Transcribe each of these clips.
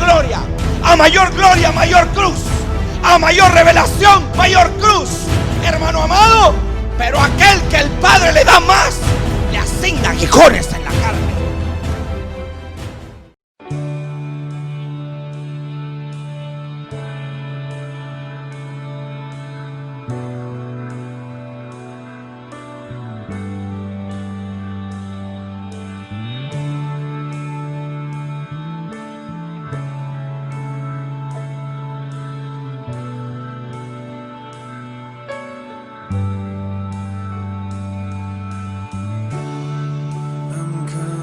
gloria. A mayor gloria, mayor cruz. A mayor revelación, mayor cruz. Hermano amado, pero aquel que el Padre le da más, le asigna aguijones en la carne. I'm coming.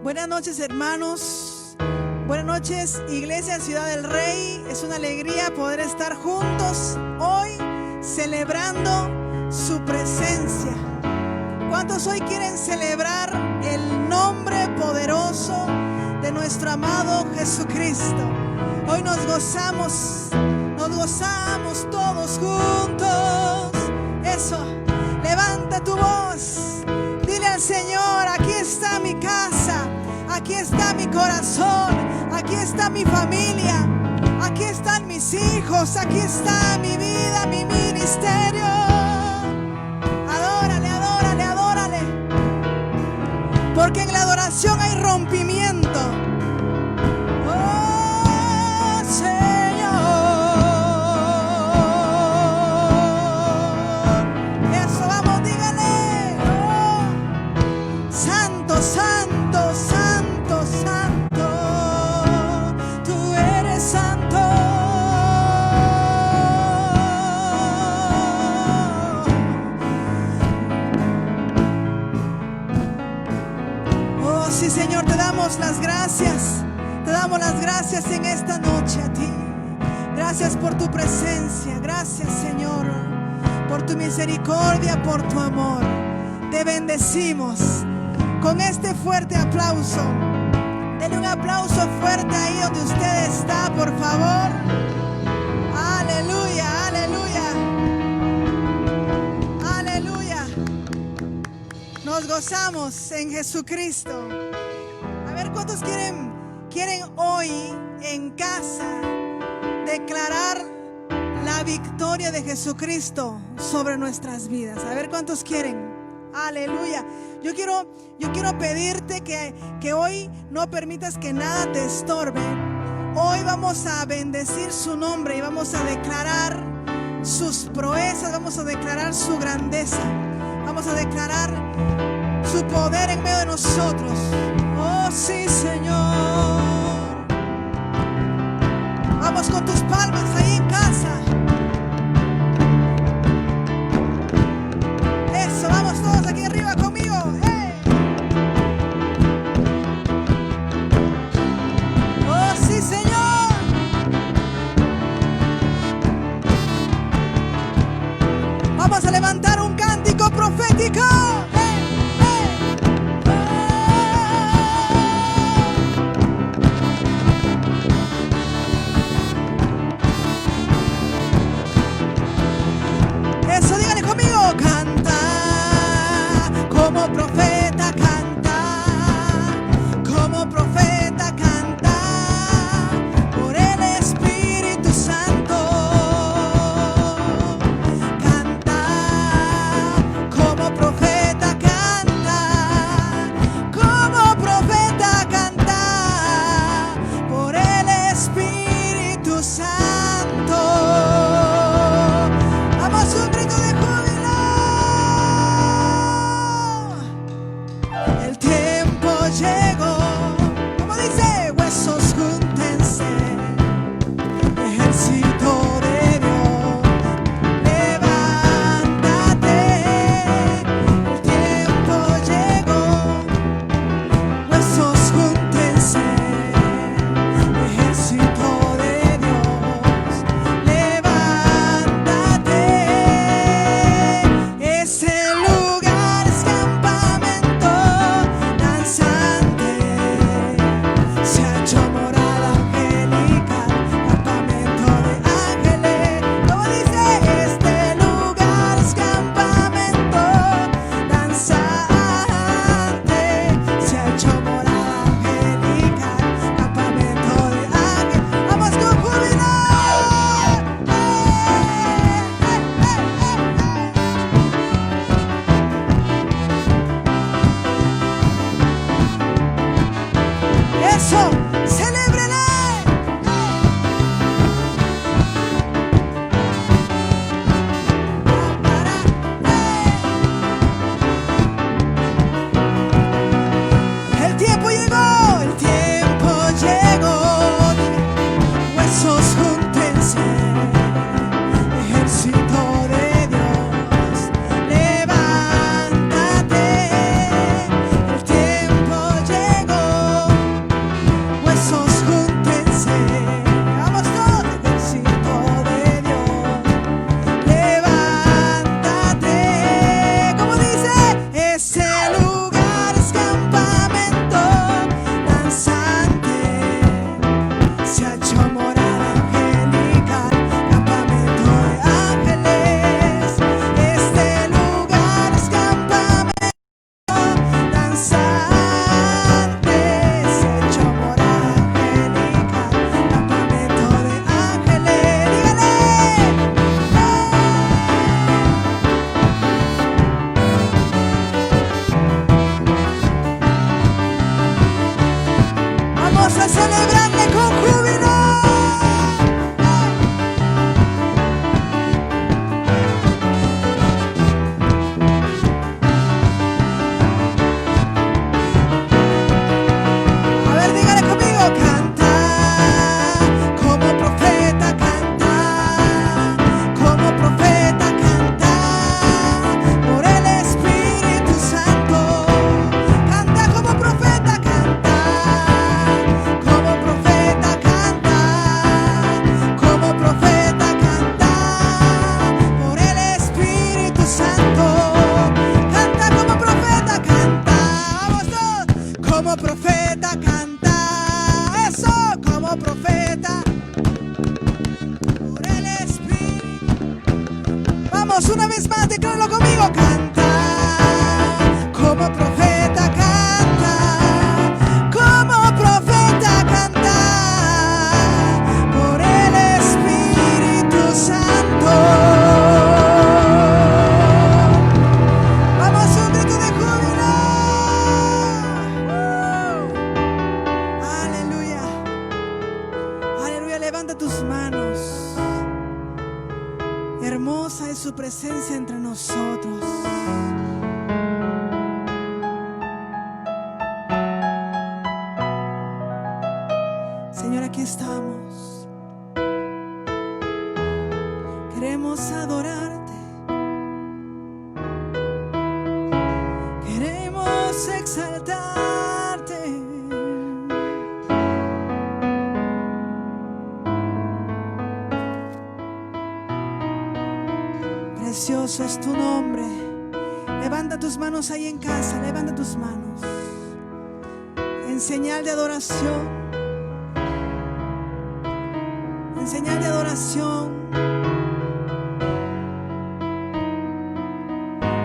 Buenas noches, hermanos. Buenas noches, Iglesia Ciudad del Rey. Es una alegría poder estar juntos hoy celebrando su presencia. ¿Cuántos hoy quieren celebrar el nombre poderoso de nuestro amado Jesucristo? Hoy nos gozamos todos juntos. Eso, levanta tu voz. Dile al Señor: aquí está mi casa, aquí está mi corazón, aquí está mi familia, aquí están mis hijos, aquí está mi vida, mi ministerio. Adórale, adórale, adórale. Porque en la adoración hay rompimiento. Oh, Señor. Eso, vamos, dígale. Oh, Santo, Santo, Santo, Santo. Tú eres santo. Oh, sí, Señor, te damos las gracias. Te damos las gracias en esta noche a ti. Gracias por tu presencia. Gracias, Señor, por tu misericordia, por tu amor. Te bendecimos con este fuerte aplauso. Denle un aplauso fuerte ahí donde usted está, por favor. Aleluya, aleluya. Aleluya. Nos gozamos en Jesucristo. A ver, ¿cuántos quieren hoy en casa declarar la victoria de Jesucristo sobre nuestras vidas? A ver, ¿cuántos quieren? Aleluya. Yo quiero pedirte que hoy no permitas que nada te estorbe. Hoy vamos a bendecir su nombre y vamos a declarar sus proezas, vamos a declarar su grandeza, vamos a declarar su poder en medio de nosotros. Oh, sí, Señor. Vamos con tus palmas ahí en casa. Eso, vamos todos aquí arriba conmigo. ¡Hey! Oh, sí, Señor. Vamos a levantar un cántico profético. Eso, dígale conmigo. Canta como profeta, canta como profeta, canta por el Espíritu Santo. Canta como profeta, canta como profeta, canta por el Espíritu Santo. Vamos, un grito de júbilo. El tiempo llegó. Como dice, huesos júntense, ejército de Dios, levántate. El tiempo llegó. Huesos júntense, ejército de Dios, levántate. Ese lugar es campamento danzante, se ha hecho morada angelical, campamento de ángeles. Como dice, este lugar es campamento danzante, se ha hecho morada angelical, campamento de ángeles. Vamos con júbilo. Eso, celébrele. El tiempo llegó, el tiempo llegó. Huesos júntense, ejército de Dios, levántate. El tiempo llegó. danzantes, hecho morada angelical, campamento de ángeles. Dígale. Vamos a celebrarle con júbilo. A ver, dígale conmigo, canta, como profeta canta, como profeta canta, por el Espíritu Santo. Canta como profeta canta, como profeta canta, como profeta canta, por el Espíritu Santo. Canta como profeta canta, vamos todos, como profeta canta, eso, como profeta, por el Espíritu. Vamos una vez más, decláralo conmigo, canta, como profeta canta, como profeta canta, por el Espíritu Santo. Vamos, un grito de júbilo. Aleluya. Aleluya, levanta tus manos. Hermosa es su presencia entre nosotros. Señor, aquí estamos. Queremos adorarte. Queremos exaltarte. Precioso es tu nombre. Levanta tus manos ahí en casa. Levanta tus manos en señal de adoración. En señal de adoración.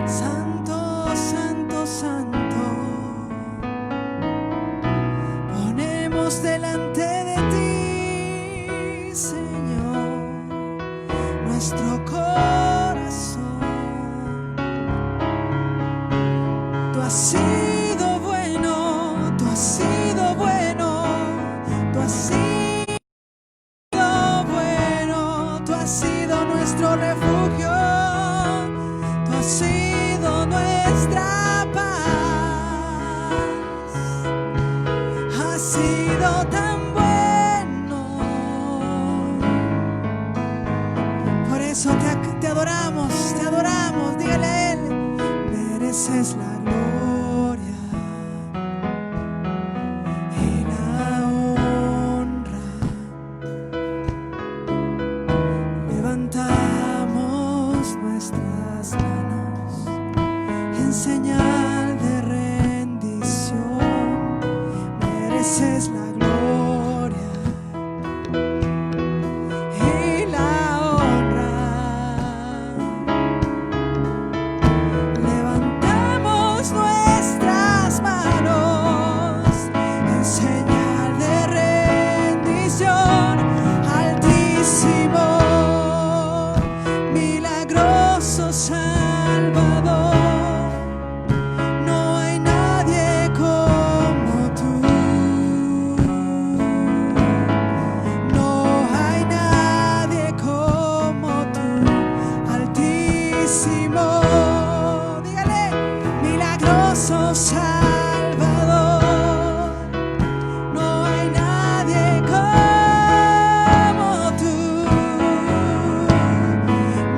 Santo, santo, santo. Ponemos delante de ti, Señor, nuestro corazón. Tú has sido bueno, tú has sido bueno, tú has sido bueno, tú has sido nuestro refugio, tú has sido nuestra paz, has sido tan bueno. Por eso te adoramos, dígale a Él, mereces la gloria y la honra. Levantamos nuestras manos en señal de rendición. Mereces la gloria y la honra. Levantamos nuestras manos en señal de rendición. Altísimo, milagroso Salvador, no hay nadie como tú. No hay nadie como tú. Altísimo, dígale, milagroso Salvador, no hay nadie como tú.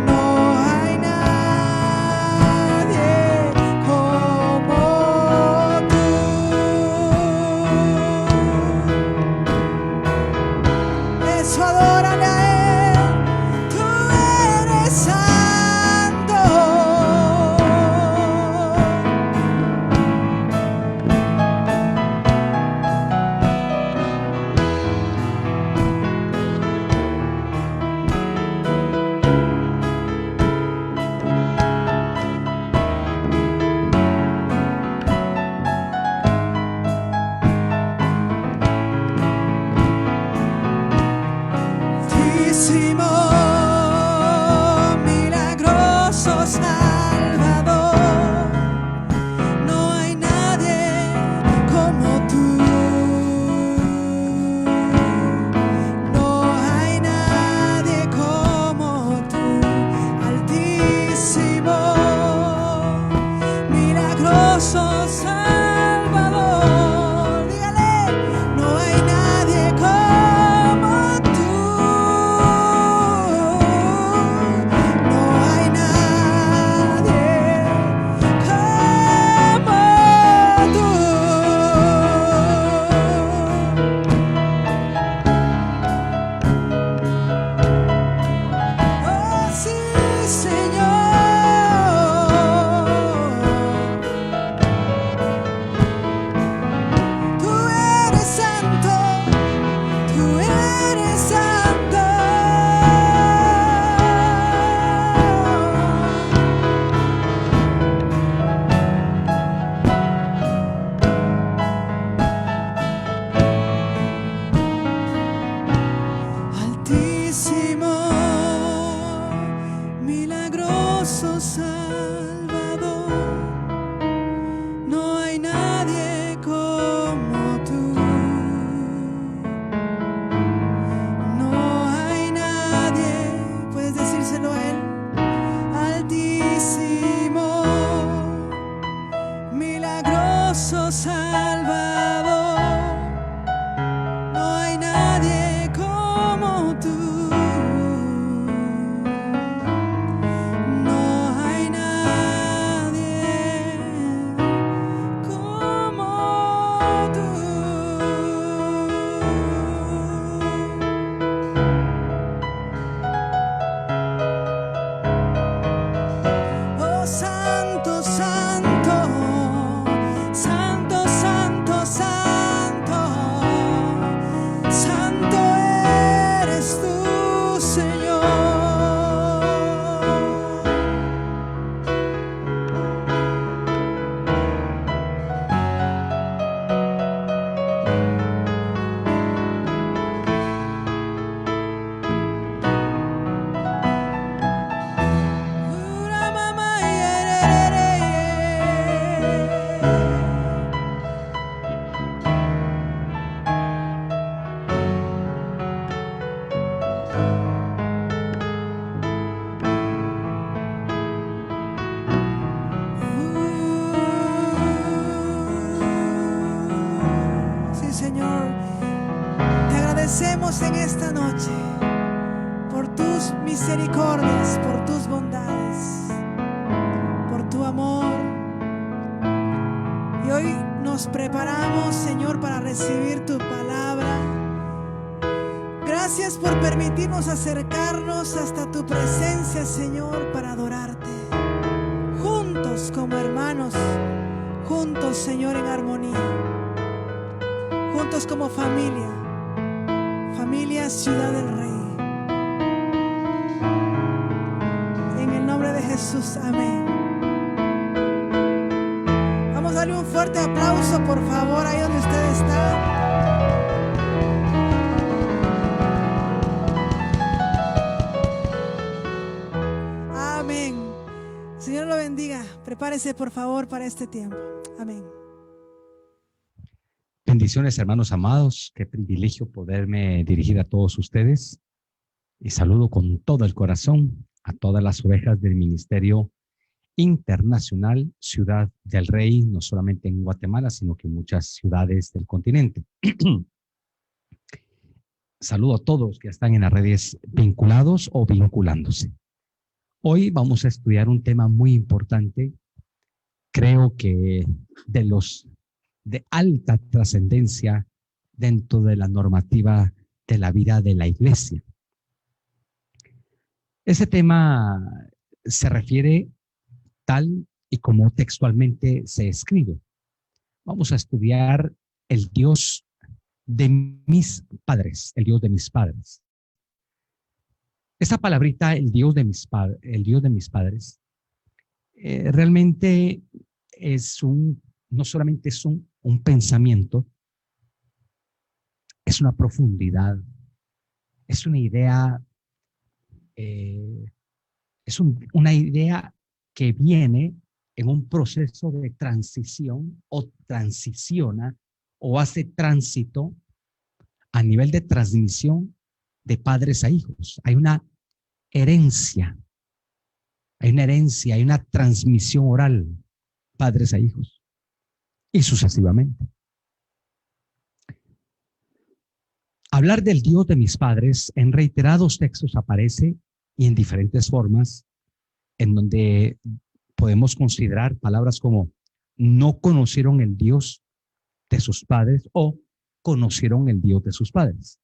No hay nadie como tú. Eso, adórale a Él. Tú eres santo. milagroso Salvador. Dígale, no hay nadie como tú. No hay nadie como tú. Oh, sí, Señor. Tú eres santo, tú eres santo. Altísimo, milagroso Salvador, no hay nadie como tú. No hay nadie, puedes decírselo a él. Altísimo, milagroso Salvador, no hay nadie como tú. No hay nadie como tú. Oh, santo, santo, santo, santo, santo, santo eres tú, Señor. Ura mamá, sí, Señor, te agradecemos en esta noche por tus misericordias, por tus bondades, por tu amor. Y hoy nos preparamos, Señor, para recibir tu palabra. Gracias por permitirnos acercarnos hasta tu presencia, Señor, para adorarte. Juntos como hermanos, juntos, Señor, en armonía. Juntos como familia, familia Ciudad del Rey. En el nombre de Jesús, amén. Vamos a darle un fuerte aplauso, por favor, ahí donde usted está. Amén. Señor lo bendiga. Prepárese, por favor, para este tiempo. Amén. Bendiciones, hermanos amados. Qué privilegio poderme dirigir a todos ustedes. Y saludo con todo el corazón a todas las ovejas del Ministerio Internacional Ciudad del Rey, no solamente en Guatemala, sino que en muchas ciudades del continente. Saludo a todos que están en las redes vinculados o vinculándose. Hoy vamos a estudiar un tema muy importante, creo que de alta trascendencia dentro de la normativa de la vida de la iglesia. Ese tema se refiere tal y como textualmente se escribe. Vamos a estudiar el Dios de mis padres, el Dios de mis padres. Esa palabrita, el Dios de mis padres, realmente no solamente es un pensamiento, es una profundidad, es una idea, una idea que viene en un proceso de transición o transiciona o hace tránsito a nivel de transmisión de padres a hijos. Hay una herencia, hay una transmisión oral, padres a hijos. y sucesivamente. Hablar del Dios de mis padres en reiterados textos aparece y en diferentes formas, en donde podemos considerar palabras como no conocieron el Dios de sus padres o conocieron el Dios de sus padres.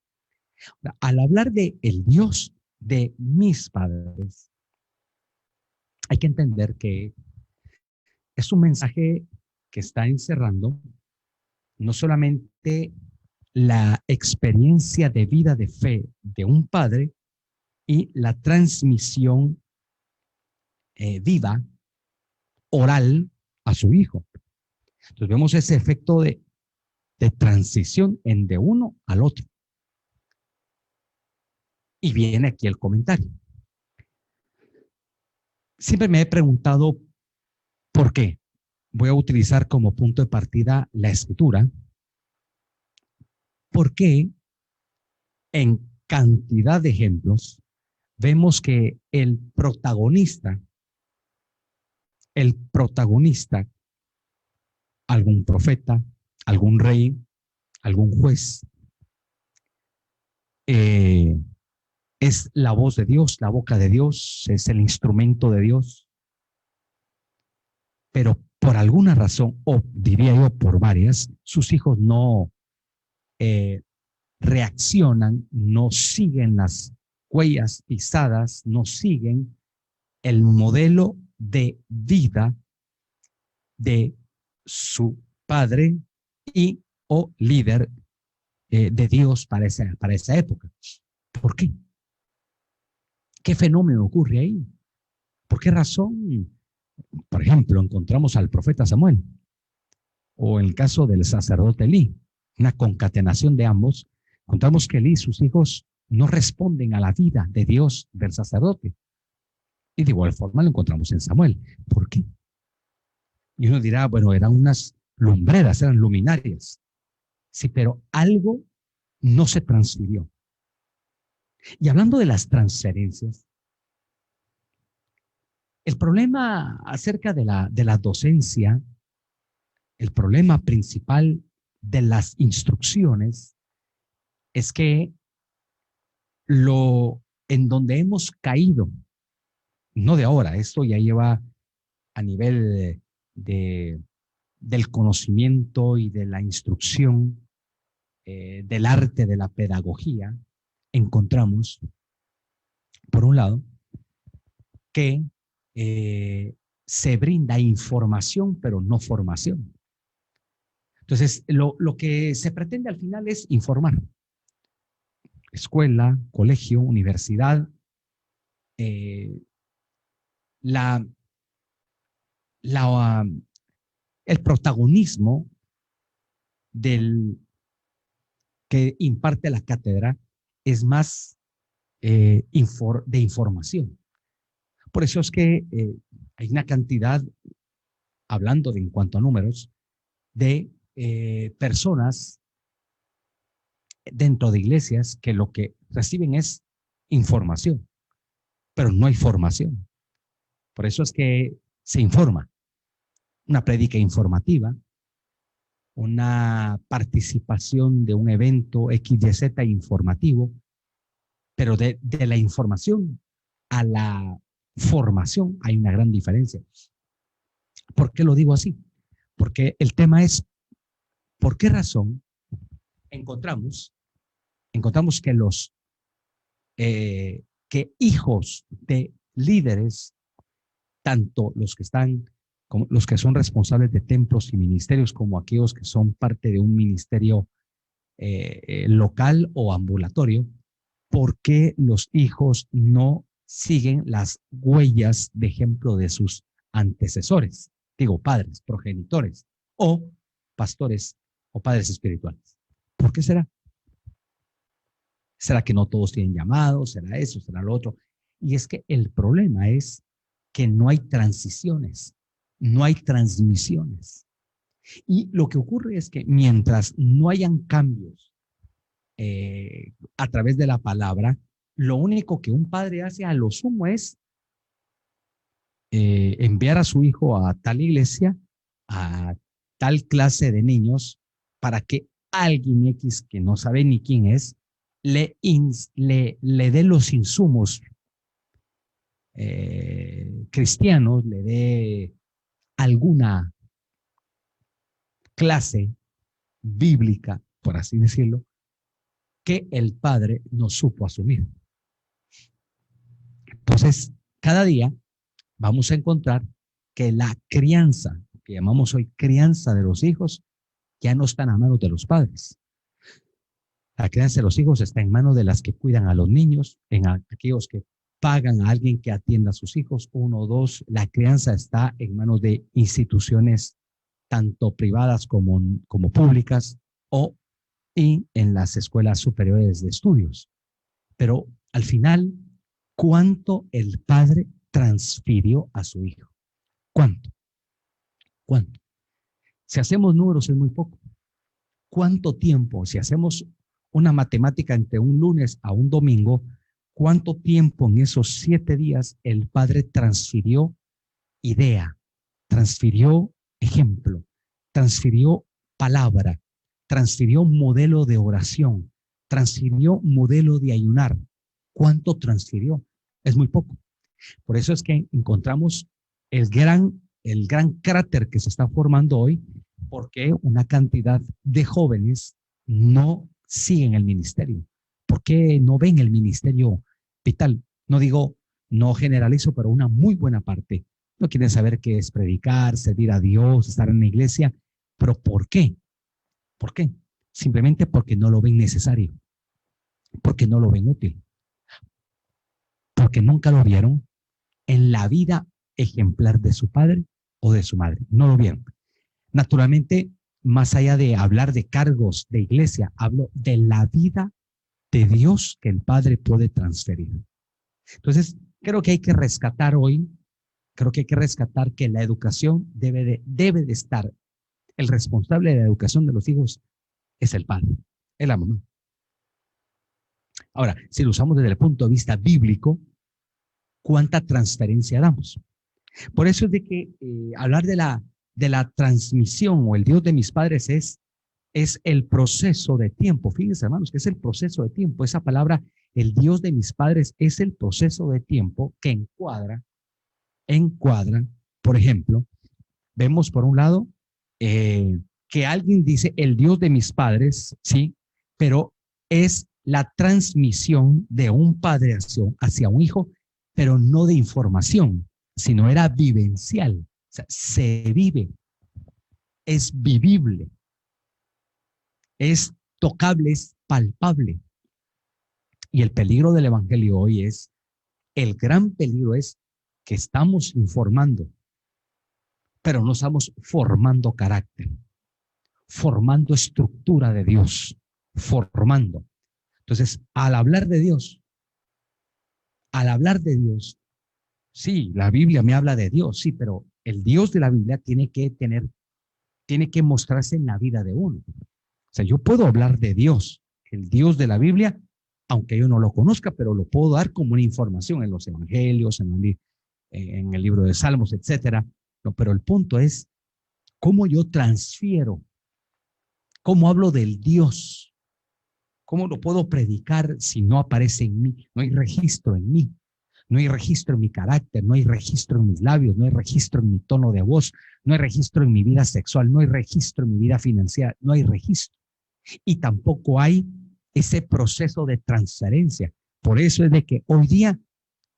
Al hablar de el Dios de mis padres, hay que entender que es un mensaje que está encerrando no solamente la experiencia de vida de fe de un padre y la transmisión viva, oral, a su hijo. Entonces vemos ese efecto de transición de uno al otro. Y viene aquí el comentario. Siempre me he preguntado por qué. Voy a utilizar como punto de partida la escritura. ¿Por qué en cantidad de ejemplos vemos que el protagonista, algún profeta, algún rey, algún juez, es la voz de Dios, la boca de Dios, es el instrumento de Dios? Pero por alguna razón, o diría yo por varias, sus hijos no reaccionan, no siguen las huellas pisadas, no siguen el modelo de vida de su padre y o líder de Dios para esa época. ¿Por qué? ¿Qué fenómeno ocurre ahí? ¿Por qué razón? Por ejemplo, encontramos al profeta Samuel, o en el caso del sacerdote Elí, una concatenación de ambos. Encontramos que Elí y sus hijos no responden a la vida de Dios del sacerdote. Y de igual forma lo encontramos en Samuel. ¿Por qué? Y uno dirá, bueno, eran unas lumbreras, eran luminarias. Sí, pero algo no se transfirió. Y hablando de las transferencias, el problema acerca de la docencia, el problema principal de las instrucciones es que en donde hemos caído, no de ahora, esto ya lleva a nivel del conocimiento y de la instrucción, del arte de la pedagogía, encontramos, por un lado, que se brinda información, pero no formación. Entonces, lo que se pretende al final es informar. Escuela, colegio, universidad, el protagonismo que imparte la cátedra es más de información. Por eso es que hay una cantidad, hablando en cuanto a números, de personas dentro de iglesias que lo que reciben es información, pero no hay formación. Por eso es que se informa. Una prédica informativa, una participación de un evento XYZ informativo, pero de la información a la formación hay una gran diferencia. ¿Por qué lo digo así? Porque el tema es, ¿por qué razón encontramos que que hijos de líderes, tanto los que están como los que son responsables de templos y ministerios, como aquellos que son parte de un ministerio local o ambulatorio, ¿por qué los hijos no siguen las huellas de ejemplo de sus antecesores? Digo, padres, progenitores o pastores o padres espirituales. ¿Por qué será? ¿Será que no todos tienen llamados? ¿Será eso? ¿Será lo otro? Y es que el problema es que no hay transiciones, no hay transmisiones. Y lo que ocurre es que mientras no hayan cambios a través de la palabra, lo único que un padre hace a lo sumo es enviar a su hijo a tal iglesia, a tal clase de niños para que alguien X que no sabe ni quién es, le dé los insumos cristianos, le dé alguna clase bíblica, por así decirlo, que el padre no supo asumir. Entonces, cada día vamos a encontrar que la crianza, que llamamos hoy crianza de los hijos, ya no está en manos de los padres. La crianza de los hijos está en manos de las que cuidan a los niños, en aquellos que pagan a alguien que atienda a sus hijos, 1 o 2. La crianza está en manos de instituciones tanto privadas como públicas y en las escuelas superiores de estudios. Pero al final, ¿cuánto el padre transfirió a su hijo? ¿Cuánto? ¿Cuánto? Si hacemos números es muy poco. ¿Cuánto tiempo? Si hacemos una matemática entre un lunes a un domingo, ¿cuánto tiempo en esos 7 días el padre transfirió idea, transfirió ejemplo, transfirió palabra, transfirió modelo de oración, transfirió modelo de ayunar? ¿Cuánto transfirió? Es muy poco. Por eso es que encontramos el gran cráter que se está formando hoy, porque una cantidad de jóvenes no siguen el ministerio. ¿Por qué no ven el ministerio vital? No digo, no generalizo, pero una muy buena parte no quieren saber qué es predicar, servir a Dios, estar en la iglesia. ¿Pero por qué? ¿Por qué? Simplemente porque no lo ven necesario, porque no lo ven útil, porque nunca lo vieron en la vida ejemplar de su padre o de su madre. No lo vieron. Naturalmente, más allá de hablar de cargos de iglesia, hablo de la vida de Dios que el padre puede transferir. Entonces, creo que hay que rescatar hoy, que la educación debe de estar, el responsable de la educación de los hijos es el padre, es la mamá. Ahora, si lo usamos desde el punto de vista bíblico, ¿cuánta transferencia damos? Por eso es de que hablar de la transmisión o el Dios de mis padres es el proceso de tiempo. Fíjense, hermanos, que es el proceso de tiempo. Esa palabra, el Dios de mis padres, es el proceso de tiempo que encuadra, por ejemplo, vemos por un lado que alguien dice el Dios de mis padres, sí, pero es la transmisión de un padre hacia un hijo, pero no de información, sino era vivencial. O sea, se vive, es vivible, es tocable, es palpable. Y el peligro del evangelio hoy el gran peligro es que estamos informando, pero no estamos formando carácter, formando estructura de Dios, formando. Entonces, al hablar de Dios, sí, la Biblia me habla de Dios, sí, pero el Dios de la Biblia tiene que mostrarse en la vida de uno. O sea, yo puedo hablar de Dios, el Dios de la Biblia, aunque yo no lo conozca, pero lo puedo dar como una información en los evangelios, en el libro de Salmos, etcétera. No, pero el punto es cómo yo transfiero, cómo hablo del Dios, cómo lo puedo predicar si no aparece en mí, no hay registro en mí. No hay registro en mi carácter, no hay registro en mis labios, no hay registro en mi tono de voz, no hay registro en mi vida sexual, no hay registro en mi vida financiera, no hay registro. Y tampoco hay ese proceso de transferencia. Por eso es de que hoy día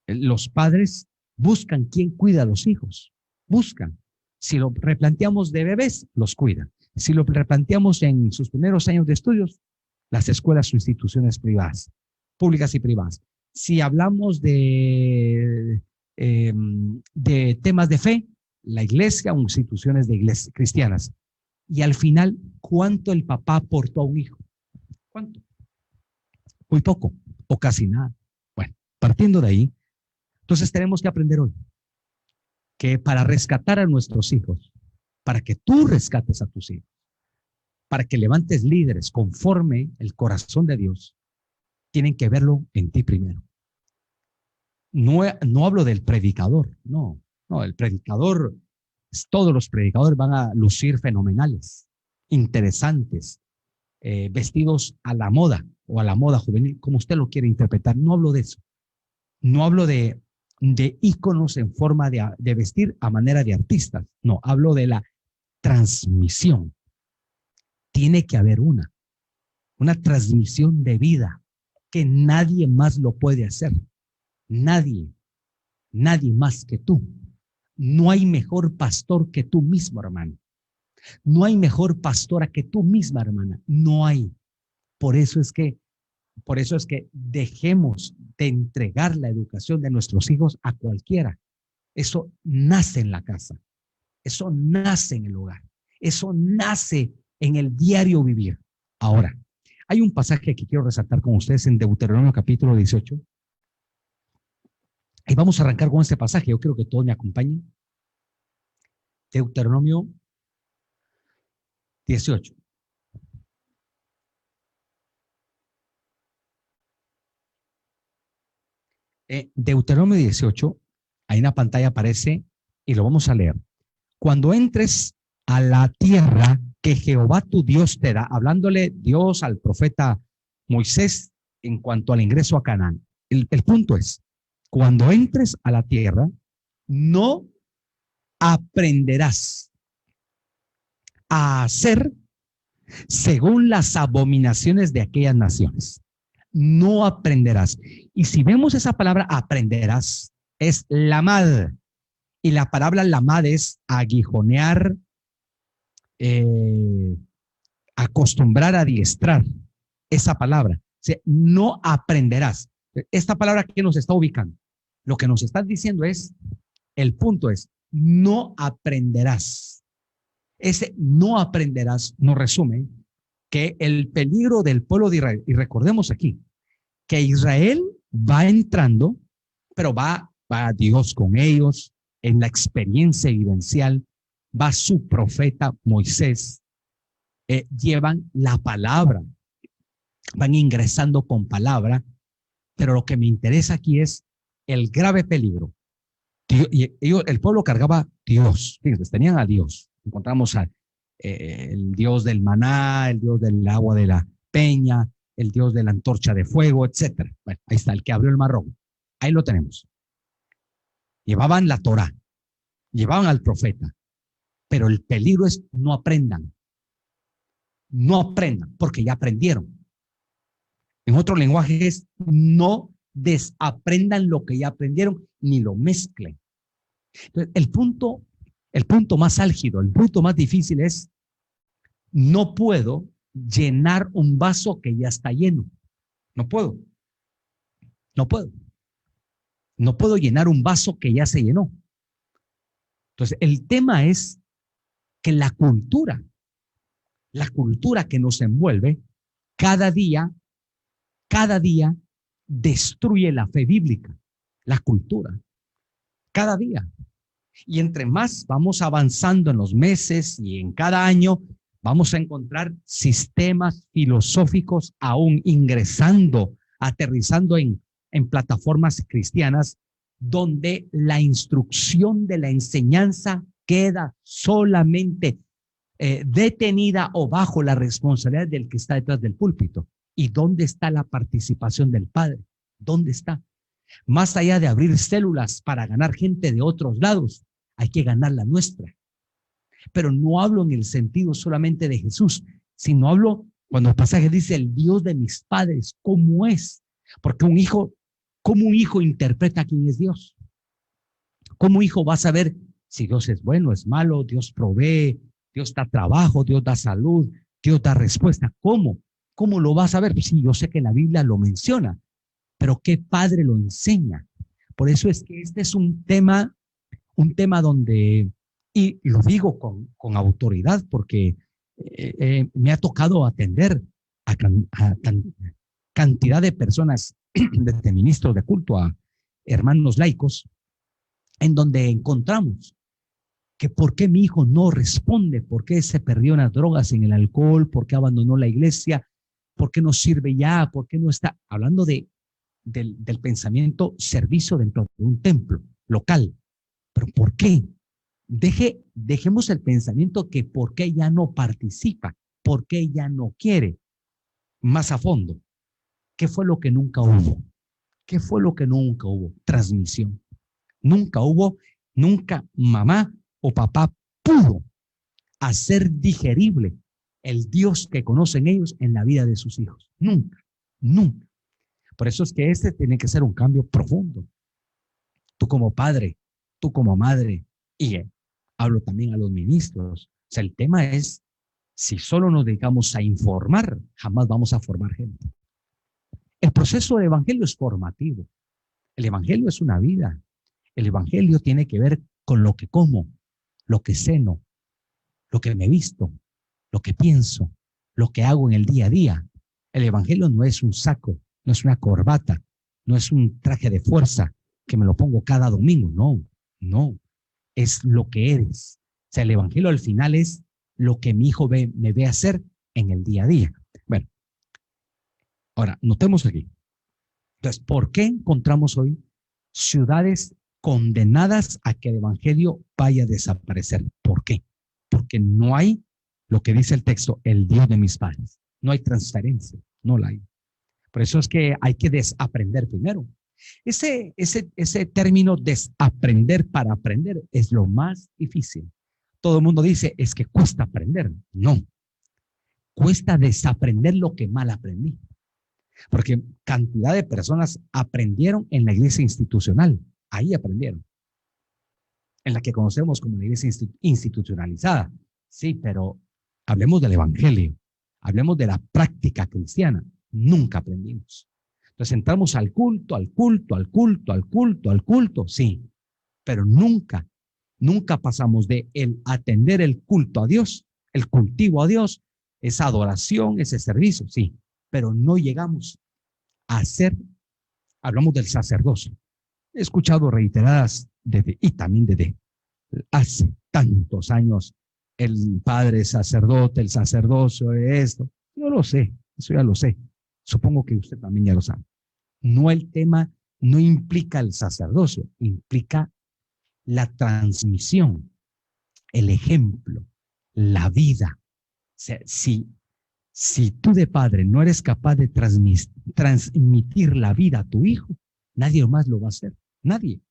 los padres buscan quién cuida a los hijos. Buscan. Si lo replanteamos de bebés, los cuidan. Si lo replanteamos en sus primeros años de estudios, las escuelas o instituciones privadas, públicas y privadas. Si hablamos de temas de fe, la iglesia o instituciones de iglesia cristianas. Y al final, ¿cuánto el papá aportó a un hijo? ¿Cuánto? Muy poco o casi nada. Bueno, partiendo de ahí, entonces tenemos que aprender hoy que para rescatar a nuestros hijos, para que tú rescates a tus hijos, para que levantes líderes conforme el corazón de Dios, tienen que verlo en ti primero. No hablo del predicador, no, el predicador todos los predicadores van a lucir fenomenales, interesantes, vestidos a la moda o a la moda juvenil, como usted lo quiere interpretar. No hablo de eso. No hablo de íconos en forma de vestir a manera de artistas. No, hablo de la transmisión. Tiene que haber una transmisión de vida que nadie más lo puede hacer. Nadie más que tú. No hay mejor pastor que tú mismo, hermano. No hay mejor pastora que tú misma, hermana. No hay. Por eso es que dejemos de entregar la educación de nuestros hijos a cualquiera. Eso nace en la casa. Eso nace en el hogar. Eso nace en el diario vivir. Ahora, hay un pasaje que quiero resaltar con ustedes en Deuteronomio capítulo 18. Y vamos a arrancar con este pasaje. Yo quiero que todos me acompañen. Deuteronomio 18. Deuteronomio 18, ahí en la pantalla aparece y lo vamos a leer. Cuando entres a la tierra que Jehová tu Dios te da, hablándole Dios al profeta Moisés en cuanto al ingreso a Canaán. El punto es, cuando entres a la tierra, no aprenderás a hacer según las abominaciones de aquellas naciones. No aprenderás. Y si vemos esa palabra aprenderás, es lamad. Y la palabra lamad es aguijonear, acostumbrar a adiestrar. Esa palabra. O sea, no aprenderás. Esta palabra que nos está ubicando. Lo que nos está diciendo es, el punto es, no aprenderás. Ese no aprenderás nos resume que el peligro del pueblo de Israel, y recordemos aquí, que Israel va entrando, pero va Dios con ellos, en la experiencia vivencial, va su profeta Moisés, llevan la palabra, van ingresando con palabra, pero lo que me interesa aquí es el grave peligro. El pueblo cargaba Dios, fíjense, tenían a Dios, encontramos el Dios del maná, el Dios del agua de la peña, el Dios de la antorcha de fuego, etcétera. Bueno, ahí está, el que abrió el mar rojo. Ahí lo tenemos. Llevaban la Torá, llevaban al profeta, pero el peligro es no aprendan. No aprendan, porque ya aprendieron. En otro lenguaje es no desaprendan lo que ya aprendieron, ni lo mezclen. Entonces, el punto más álgido, el punto más difícil es, no puedo llenar un vaso que ya está lleno. No puedo. No puedo llenar un vaso que ya se llenó. Entonces, el tema es que la cultura que nos envuelve, cada día destruye la fe bíblica, la cultura. Cada día. Y entre más vamos avanzando en los meses y en cada año, vamos a encontrar sistemas filosóficos aún ingresando, aterrizando en plataformas cristianas, donde la instrucción de la enseñanza queda solamente detenida o bajo la responsabilidad del que está detrás del púlpito. ¿Y dónde está la participación del Padre? ¿Dónde está? Más allá de abrir células para ganar gente de otros lados, hay que ganar la nuestra. Pero no hablo en el sentido solamente de Jesús, sino hablo cuando el pasaje dice el Dios de mis padres, ¿cómo es? Porque ¿cómo un hijo interpreta quién es Dios? ¿Cómo un hijo va a saber si Dios es bueno, es malo? Dios provee, Dios da trabajo, Dios da salud, Dios da respuesta. ¿Cómo? ¿Cómo lo vas a ver? Pues sí, yo sé que la Biblia lo menciona, pero ¿qué padre lo enseña? Por eso es que este es un tema donde, y lo digo con autoridad porque me ha tocado atender a cantidad de personas, desde ministros de culto a hermanos laicos, en donde encontramos que por qué mi hijo no responde, por qué se perdió en las drogas, en el alcohol, por qué abandonó la iglesia, por qué no sirve ya, por qué no está, hablando del pensamiento servicio dentro de un templo local. ¿Pero por qué? Dejemos el pensamiento que por qué ella no participa, por qué ella no quiere, más a fondo. ¿Qué fue lo que nunca hubo? ¿Qué fue lo que nunca hubo? Transmisión. Nunca mamá o papá pudo hacer digerible el Dios que conocen ellos en la vida de sus hijos. Nunca, nunca. Por eso es que este tiene que ser un cambio profundo. Tú como padre, tú como madre, y hablo también a los ministros. O sea, el tema es, si solo nos dedicamos a informar, jamás vamos a formar gente. El proceso del evangelio es formativo. El evangelio es una vida. El evangelio tiene que ver con lo que como, lo que ceno, lo que me visto, lo que pienso, lo que hago en el día a día. El evangelio no es un saco, no es una corbata, no es un traje de fuerza que me lo pongo cada domingo. No, no. Es lo que eres. O sea, el evangelio al final es lo que mi hijo me ve hacer en el día a día. Bueno, ahora, notemos aquí. Entonces, ¿por qué encontramos hoy ciudades condenadas a que el evangelio vaya a desaparecer? ¿Por qué? Porque no hay lo que dice el texto, el Dios de mis padres. No hay transferencia, no la hay. Por eso es que hay que desaprender primero. Ese término desaprender para aprender es lo más difícil. Todo el mundo dice, es que cuesta aprender. No, cuesta desaprender lo que mal aprendí. Porque cantidad de personas aprendieron en la iglesia institucional. Ahí aprendieron. En la que conocemos como la iglesia institucionalizada. Sí, pero hablemos del evangelio. Hablemos de la práctica cristiana. Nunca aprendimos. Entonces entramos al culto, sí. Pero nunca pasamos de el atender el culto a Dios, el cultivo a Dios, esa adoración, ese servicio, sí. Pero no llegamos a hacer, hablamos del sacerdocio. He escuchado reiteradas y también desde hace tantos años, el padre sacerdote, el sacerdocio, esto. Yo lo sé, eso ya lo sé. Supongo que usted también ya lo sabe. No, el tema no implica el sacerdocio, implica la transmisión, el ejemplo, la vida. O sea, si tú de padre no eres capaz de transmitir la vida a tu hijo, nadie más lo va a hacer. Nadie.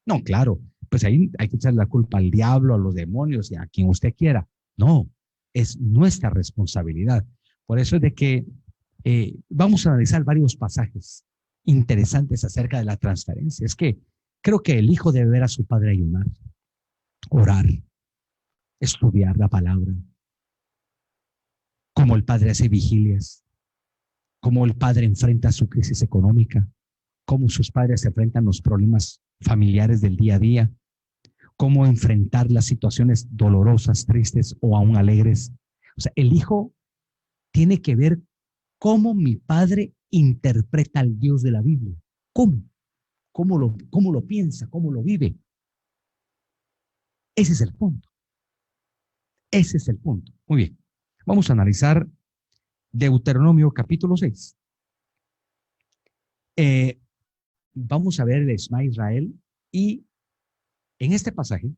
No, claro, pues ahí hay que echar la culpa al diablo, a los demonios y a quien usted quiera. No, es nuestra responsabilidad. Por eso es de que vamos a analizar varios pasajes interesantes acerca de la transferencia. Es que creo que el hijo debe ver a su padre ayunar, orar, estudiar la palabra, cómo el padre hace vigilias, cómo el padre enfrenta su crisis económica, cómo sus padres se enfrentan a los problemas familiares del día a día, cómo enfrentar las situaciones dolorosas, tristes o aún alegres. O sea, el hijo tiene que ver cómo mi padre interpreta al Dios de la Biblia. ¿Cómo lo piensa? ¿Cómo lo vive? Ese es el punto. Ese es el punto. Muy bien. Vamos a analizar Deuteronomio capítulo 6. Vamos a ver el Shema Israel y en este pasaje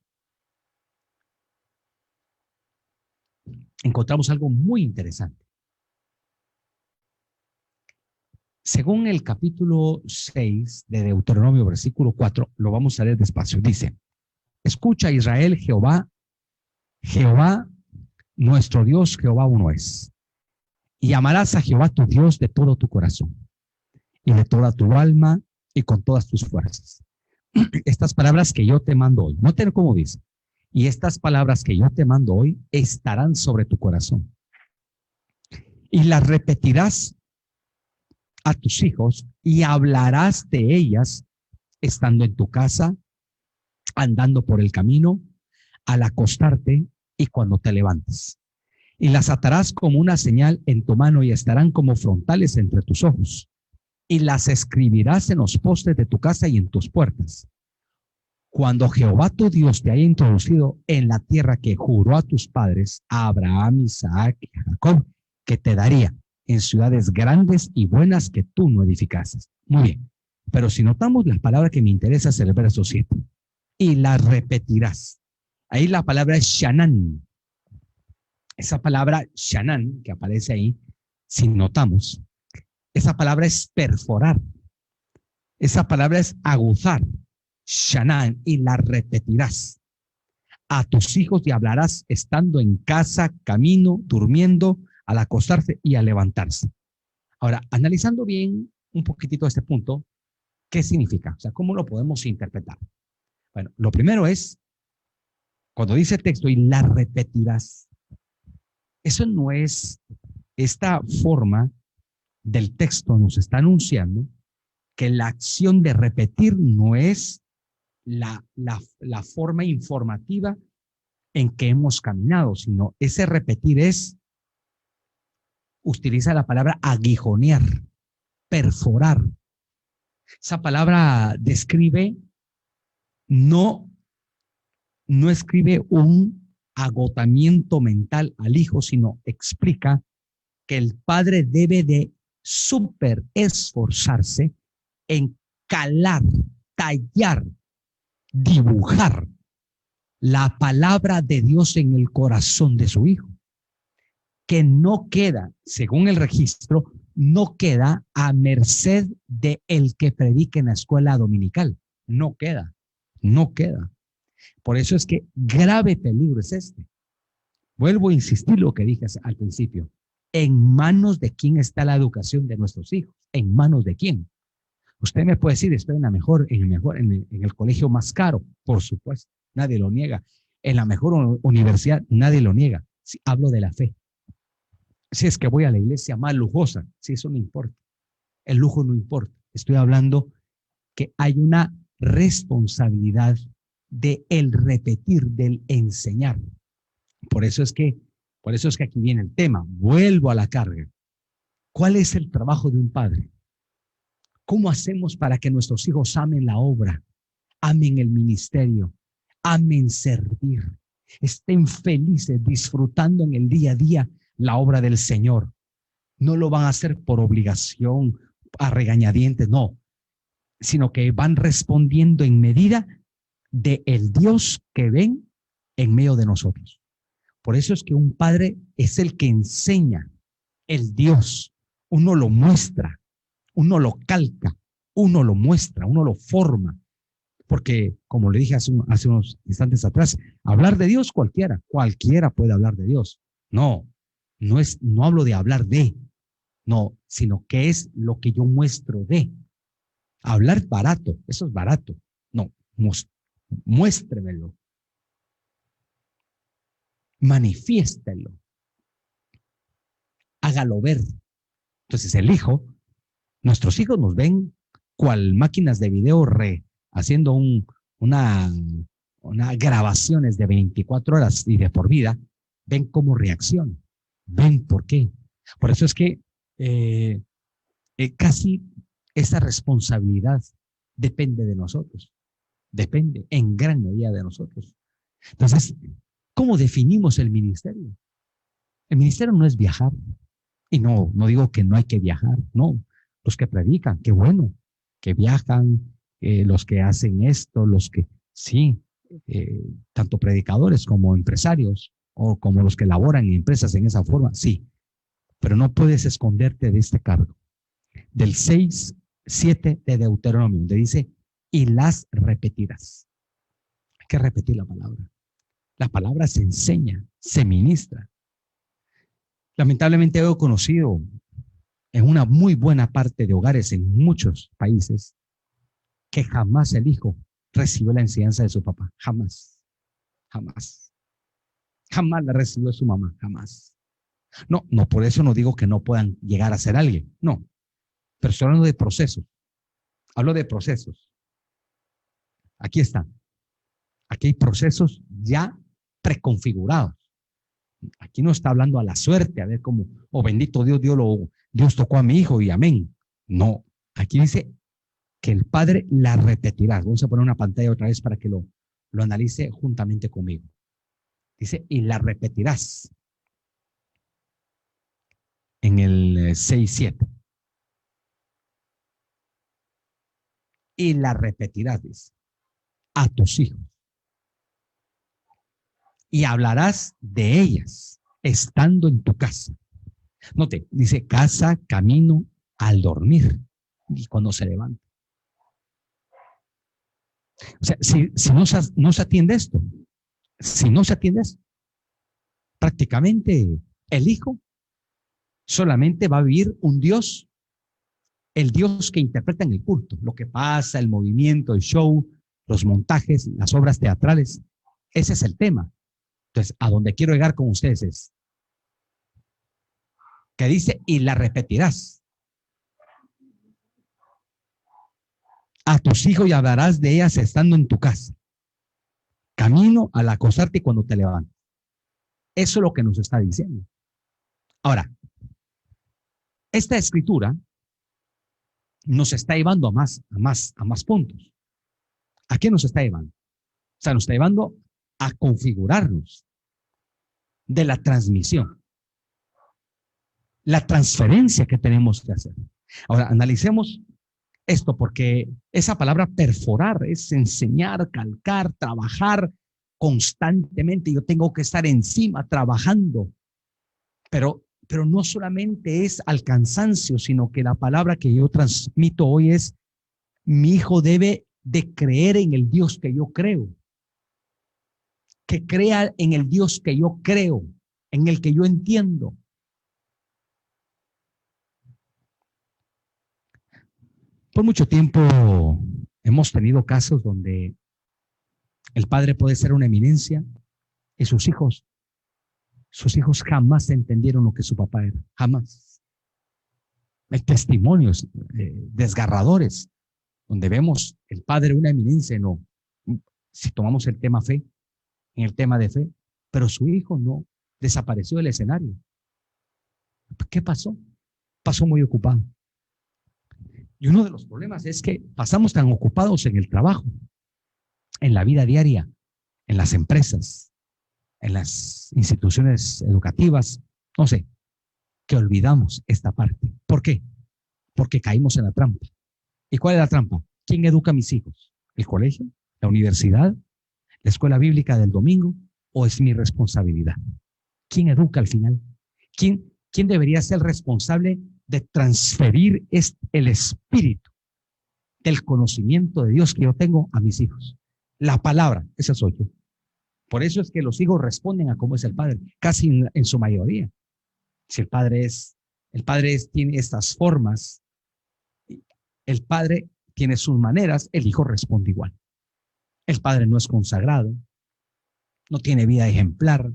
encontramos algo muy interesante. Según el capítulo 6 de Deuteronomio, versículo 4, lo vamos a leer despacio. Dice, escucha Israel, Jehová nuestro Dios, Jehová uno es. Y amarás a Jehová tu Dios de todo tu corazón y de toda tu alma y con todas tus fuerzas. Estas palabras que yo te mando hoy, noten cómo dice, y estas palabras que yo te mando hoy estarán sobre tu corazón. Y las repetirás a tus hijos y hablarás de ellas estando en tu casa, andando por el camino, al acostarte y cuando te levantes. Y las atarás como una señal en tu mano y estarán como frontales entre tus ojos. Y las escribirás en los postes de tu casa y en tus puertas. Cuando Jehová tu Dios te haya introducido en la tierra que juró a tus padres, a Abraham, Isaac y Jacob, que te daría en ciudades grandes y buenas que tú no edificases. Muy bien. Pero si notamos la palabra que me interesa es el verso 7. Y las repetirás. Ahí la palabra es Shanan. Esa palabra Shanan que aparece ahí, si notamos, esa palabra es perforar. Esa palabra es aguzar. Shanan, y la repetirás. A tus hijos y hablarás estando en casa, camino, durmiendo, al acostarse y al levantarse. Ahora, analizando bien un poquitito este punto, ¿qué significa? O sea, ¿cómo lo podemos interpretar? Bueno, lo primero es, cuando dice el texto, y la repetirás, eso no es, esta forma del texto nos está anunciando que la acción de repetir no es la forma informativa en que hemos caminado, sino ese repetir es, utiliza la palabra aguijonear, perforar. Esa palabra describe, no escribe un agotamiento mental al hijo, sino explica que el padre debe de súper esforzarse en calar, tallar, dibujar la palabra de Dios en el corazón de su hijo, que no queda, según el registro, no queda a merced de el que predique en la escuela dominical. No queda, no queda. Por eso es que grave peligro es este. Vuelvo a insistir lo que dije al principio. ¿En manos de quién está la educación de nuestros hijos? ¿En manos de quién? Usted me puede decir, estoy en el colegio más caro, por supuesto, nadie lo niega. En la mejor universidad, nadie lo niega. Si hablo de la fe. Si es que voy a la iglesia más lujosa, si eso no importa. El lujo no importa. Estoy hablando que hay una responsabilidad de el repetir, del enseñar. Por eso es que aquí viene el tema. Vuelvo a la carga. ¿Cuál es el trabajo de un padre? ¿Cómo hacemos para que nuestros hijos amen la obra, amen el ministerio, amen servir, estén felices disfrutando en el día a día la obra del Señor? No lo van a hacer por obligación, a regañadientes, no, sino que van respondiendo en medida de el Dios que ven en medio de nosotros. Por eso es que un padre es el que enseña el Dios. Uno lo muestra, uno lo calca, uno lo muestra, uno lo forma. Porque, como le dije hace unos instantes atrás, hablar de Dios cualquiera puede hablar de Dios. No hablo de hablar de, no, sino que es lo que yo muestro de. Hablar barato, eso es barato. No, muéstremelo. Manifiéstelo. Hágalo ver. Entonces el hijo, nuestros hijos nos ven cual máquinas de video haciendo una grabaciones de 24 horas y de por vida, ven cómo reacciona, ven por qué. Por eso es que casi esa responsabilidad depende de nosotros, depende en gran medida de nosotros. Entonces, ¿cómo definimos el ministerio? El ministerio no es viajar. Y no digo que no hay que viajar, no. Los que predican, qué bueno, que viajan, los que hacen esto, los que, sí, tanto predicadores como empresarios, o como los que laboran en empresas en esa forma, sí. Pero no puedes esconderte de este cargo. Del 6:7 de Deuteronomio, donde dice, y las repetirás. Hay que repetir la palabra. La palabra se enseña, se ministra. Lamentablemente he conocido en una muy buena parte de hogares en muchos países que jamás el hijo recibió la enseñanza de su papá. Jamás. Jamás. Jamás la recibió su mamá. Jamás. No, por eso no digo que no puedan llegar a ser alguien. No. Pero estoy hablando de procesos. Hablo de procesos. Aquí están. Aquí hay procesos ya preconfigurados. Aquí no está hablando a la suerte, a ver cómo, oh bendito Dios, Dios tocó a mi hijo y amén. No, aquí dice que el Padre la repetirá. Vamos a poner una pantalla otra vez para que lo analice juntamente conmigo. Dice, y la repetirás. En el 6:7. Y la repetirás, dice, a tus hijos. y hablarás de ellas estando en tu casa. Note, dice casa, camino, al dormir y cuando se levanta. O sea, si no se atiende esto, si no se atiende esto, prácticamente el hijo solamente va a vivir un Dios, el Dios que interpreta en el culto, lo que pasa, el movimiento, el show, los montajes, las obras teatrales. Ese es el tema. Entonces, a donde quiero llegar con ustedes es que dice, y la repetirás a tus hijos y hablarás de ellas estando en tu casa, camino al acostarte y cuando te levantes. Eso es lo que nos está diciendo. Ahora, esta escritura nos está llevando a más puntos. ¿A qué nos está llevando? O sea, nos está llevando a configurarnos de la transmisión, la transferencia que tenemos que hacer. Ahora, analicemos esto, porque esa palabra perforar es enseñar, calcar, trabajar constantemente. Yo tengo que estar encima trabajando, pero no solamente es al cansancio, sino que la palabra que yo transmito hoy es: mi hijo debe de creer en el Dios que yo creo, que crea en el Dios que yo creo, en el que yo entiendo. Por mucho tiempo hemos tenido casos donde el padre puede ser una eminencia y sus hijos jamás entendieron lo que su papá era, jamás. Hay testimonios desgarradores donde vemos el padre una eminencia, no. Si tomamos el tema fe, en el tema de fe, pero su hijo no, desapareció del escenario. ¿Qué pasó? Pasó muy ocupado. Y uno de los problemas es que pasamos tan ocupados en el trabajo, en la vida diaria, en las empresas, en las instituciones educativas, no sé, que olvidamos esta parte. ¿Por qué? Porque caímos en la trampa. ¿Y cuál es la trampa? ¿Quién educa a mis hijos? ¿El colegio? ¿La universidad? ¿La escuela bíblica del domingo? ¿O es mi responsabilidad? ¿Quién educa al final? ¿Quién debería ser el responsable de transferir el espíritu del conocimiento de Dios que yo tengo a mis hijos? La palabra, esa soy yo. Por eso es que los hijos responden a cómo es el padre, casi en su mayoría. Si el padre tiene estas formas, el padre tiene sus maneras, el hijo responde igual. El padre no es consagrado, no tiene vida ejemplar,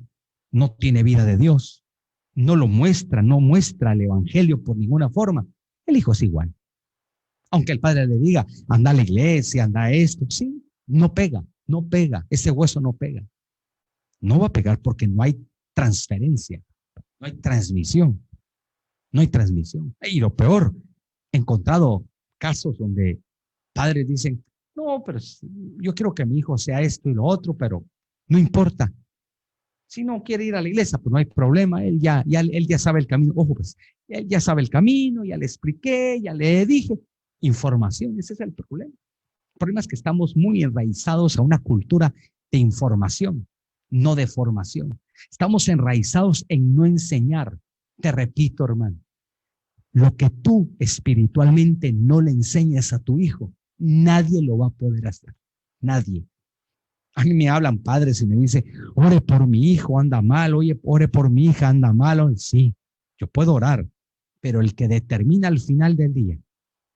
no tiene vida de Dios, no muestra el evangelio por ninguna forma. El hijo es igual. Aunque el padre le diga, anda a la iglesia, anda a esto, sí, no pega, ese hueso no pega. No va a pegar porque no hay transferencia, no hay transmisión, Y lo peor, he encontrado casos donde padres dicen, no, pero yo quiero que mi hijo sea esto y lo otro, pero no importa. Si no quiere ir a la iglesia, pues no hay problema, él ya sabe el camino. Ojo, pues, él ya sabe el camino, ya le expliqué, ya le dije. Información, ese es el problema. El problema es que estamos muy enraizados a una cultura de información, no de formación. Estamos enraizados en no enseñar. Te repito, hermano, lo que tú espiritualmente no le enseñas a tu hijo, nadie lo va a poder hacer. Nadie. A mí me hablan padres y me dicen, ore por mi hijo, anda mal. Oye, ore por mi hija, anda mal. Sí, yo puedo orar, pero el que determina al final del día,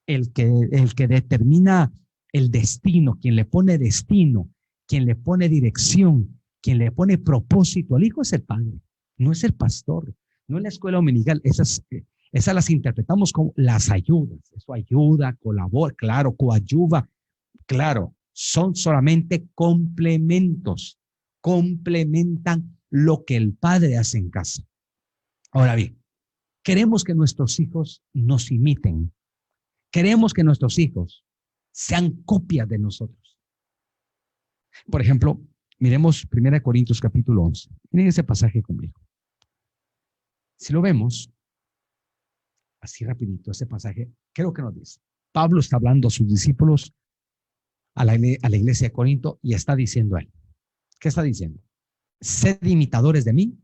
el que determina el destino, quien le pone destino, quien le pone dirección, quien le pone propósito al hijo es el padre, no es el pastor, no es la escuela dominical. Esas las interpretamos como las ayudas. Eso ayuda, colabora, claro, coadyuva, claro. Son solamente complementos, complementan lo que el padre hace en casa. Ahora bien, queremos que nuestros hijos nos imiten. Queremos que nuestros hijos sean copias de nosotros. Por ejemplo, miremos 1 Corintios capítulo 11. Miren ese pasaje conmigo. Si lo vemos, así rapidito, ese pasaje, creo que nos dice. Pablo está hablando a sus discípulos, a la iglesia de Corinto, y está diciendo a él. ¿Qué está diciendo? sed imitadores de mí,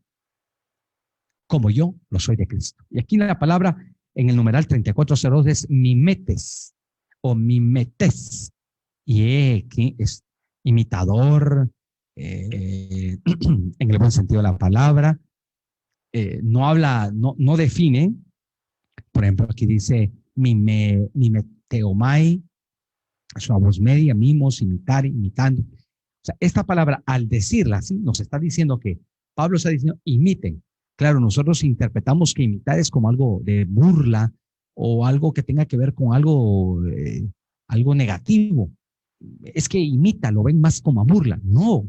como yo lo soy de Cristo. Y aquí la palabra en el numeral 3402 es mimetes o mimetes. Y que es imitador en el buen sentido de la palabra. No habla, no define. Por ejemplo, aquí dice mimeteomai, es una voz media, mimos, imitar, imitando. O sea, esta palabra, al decirla así, nos está diciendo que Pablo está diciendo, imiten. Claro, nosotros interpretamos que imitar es como algo de burla o algo que tenga que ver con algo negativo. Es que imita, lo ven más como a burla. No,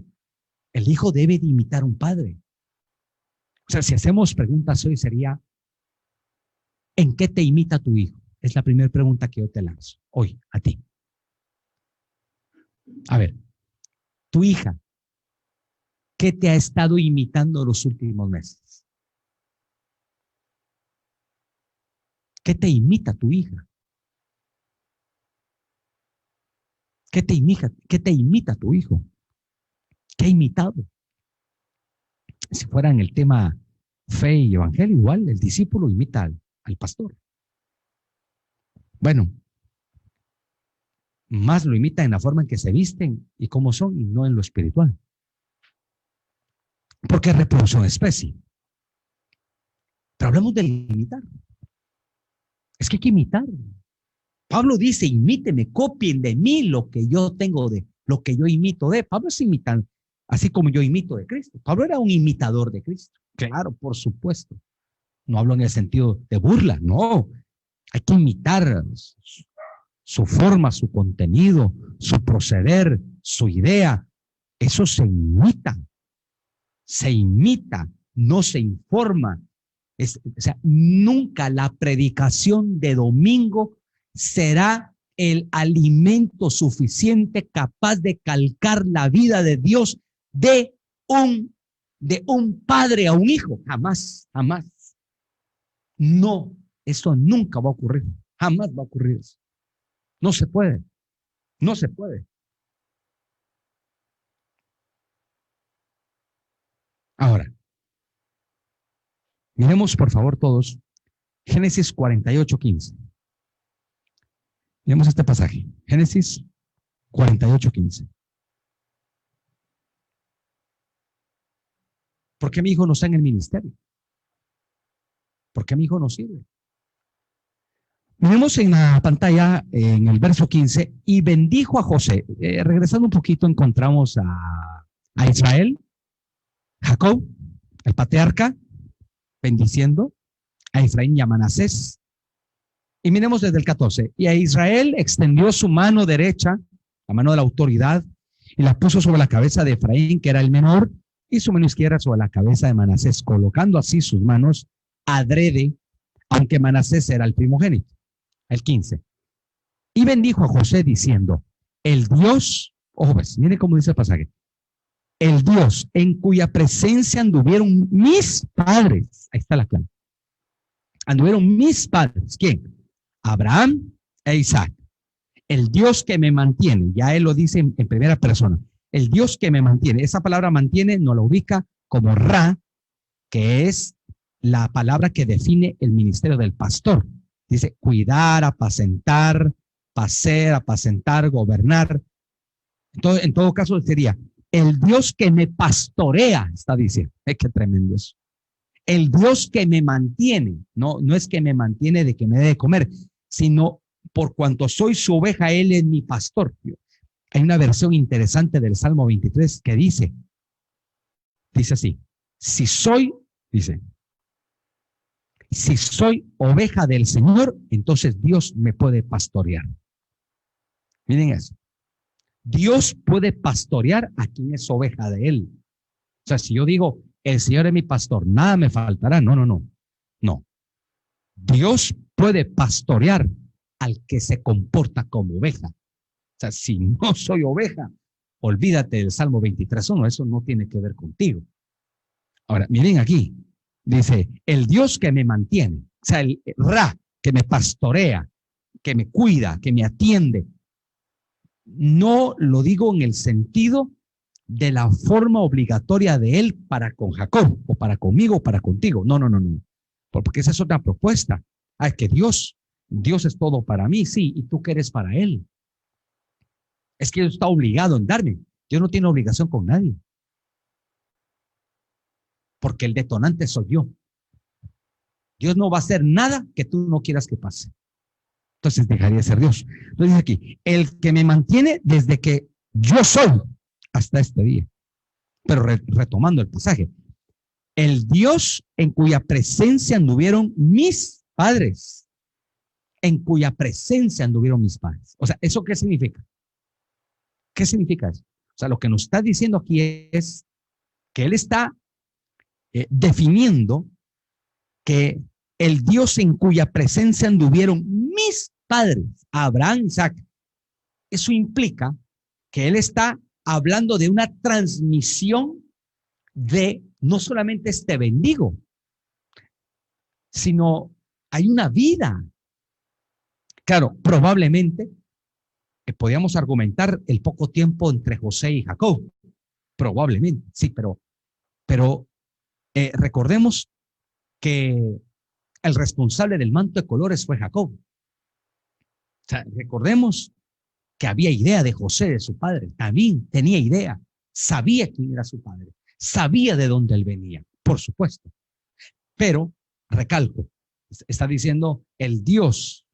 el hijo debe de imitar a un padre. O sea, si hacemos preguntas hoy sería, ¿en qué te imita tu hijo? Es la primera pregunta que yo te lanzo hoy a ti. A ver, tu hija, ¿qué te ha estado imitando los últimos meses? ¿Qué te imita tu hija? ¿Qué te imita tu hijo? ¿Qué ha imitado? Si fuera en el tema fe y evangelio, igual el discípulo imita al pastor. Bueno, más lo imita en la forma en que se visten y cómo son y no en lo espiritual. Porque es reproducción de especie. Pero hablamos de imitar. Es que hay que imitar. Pablo dice, imíteme, copien de mí lo que yo tengo lo que yo imito de. Pablo es imitando, así como yo imito de Cristo. Pablo era un imitador de Cristo. Claro, por supuesto. No hablo en el sentido de burla, no. Hay que imitar su forma, su contenido, su proceder, su idea. Eso se imita, no se informa. O sea, nunca la predicación de domingo será el alimento suficiente capaz de calcar la vida de Dios de un padre a un hijo. Jamás, jamás. No, eso nunca va a ocurrir. Jamás va a ocurrir eso. No se puede. No se puede. Ahora, miremos por favor todos Génesis 48:15. Miremos este pasaje. Génesis 48:15. ¿Por qué mi hijo no está en el ministerio? ¿Por qué mi hijo no sirve? Miremos en la pantalla, en el verso 15, y bendijo a José. Regresando un poquito, encontramos a Israel, Jacob, el patriarca, bendiciendo a Efraín y a Manasés. Y miremos desde el 14. Y a Israel extendió su mano derecha, la mano de la autoridad, y la puso sobre la cabeza de Efraín, que era el menor, y su mano izquierda sobre la cabeza de Manasés, colocando así sus manos adrede, aunque Manasés era el primogénito. El 15. Y bendijo a José diciendo, el Dios, ojo pues, miren cómo dice el pasaje, el Dios en cuya presencia anduvieron mis padres, ahí está la clave, anduvieron mis padres, ¿quién? Abraham e Isaac. El Dios que me mantiene, ya él lo dice en primera persona, el Dios que me mantiene. Esa palabra mantiene nos la ubica como Ra, que es la palabra que define el ministerio del pastor. Dice cuidar, apacentar, pacer, apacentar, gobernar. Entonces, en todo caso sería el Dios que me pastorea, está diciendo. Qué tremendo eso. El Dios que me mantiene, no es que me mantiene de que me dé de comer, sino por cuanto soy su oveja, Él es mi pastor. Hay una versión interesante del Salmo 23 que dice así, si soy oveja del Señor, entonces Dios me puede pastorear. Miren eso. Dios puede pastorear a quien es oveja de Él. O sea, si yo digo, el Señor es mi pastor, nada me faltará. No. Dios puede pastorear al que se comporta como oveja. O sea, si no soy oveja, olvídate del Salmo 23:1, eso no tiene que ver contigo. Ahora, miren aquí, dice, el Dios que me mantiene, o sea, el Ra, que me pastorea, que me cuida, que me atiende. No lo digo en el sentido de la forma obligatoria de él para con Jacob, o para conmigo, o para contigo. No, no, no, no. Porque esa es otra propuesta. Ah, es que Dios es todo para mí, sí, y tú que eres para él. Es que Dios está obligado en darme. Dios no tiene obligación con nadie. Porque el detonante soy yo. Dios no va a hacer nada que tú no quieras que pase. Entonces dejaría de ser Dios. Entonces dice aquí, el que me mantiene desde que yo soy hasta este día. Pero retomando el pasaje, el Dios en cuya presencia anduvieron mis padres. En cuya presencia anduvieron mis padres. O sea, ¿eso qué significa? ¿Qué significa eso? O sea, lo que nos está diciendo aquí es que Él está definiendo que el Dios en cuya presencia anduvieron mis padres, Abraham, Isaac. Eso implica que Él está hablando de una transmisión de no solamente este bendigo, sino hay una vida. Claro, probablemente podíamos argumentar el poco tiempo entre José y Jacob. Probablemente, sí, pero recordemos que el responsable del manto de colores fue Jacob. O sea, recordemos que había idea de José, de su padre. También tenía idea, sabía quién era su padre, sabía de dónde él venía, por supuesto. Pero, recalco, está diciendo el Dios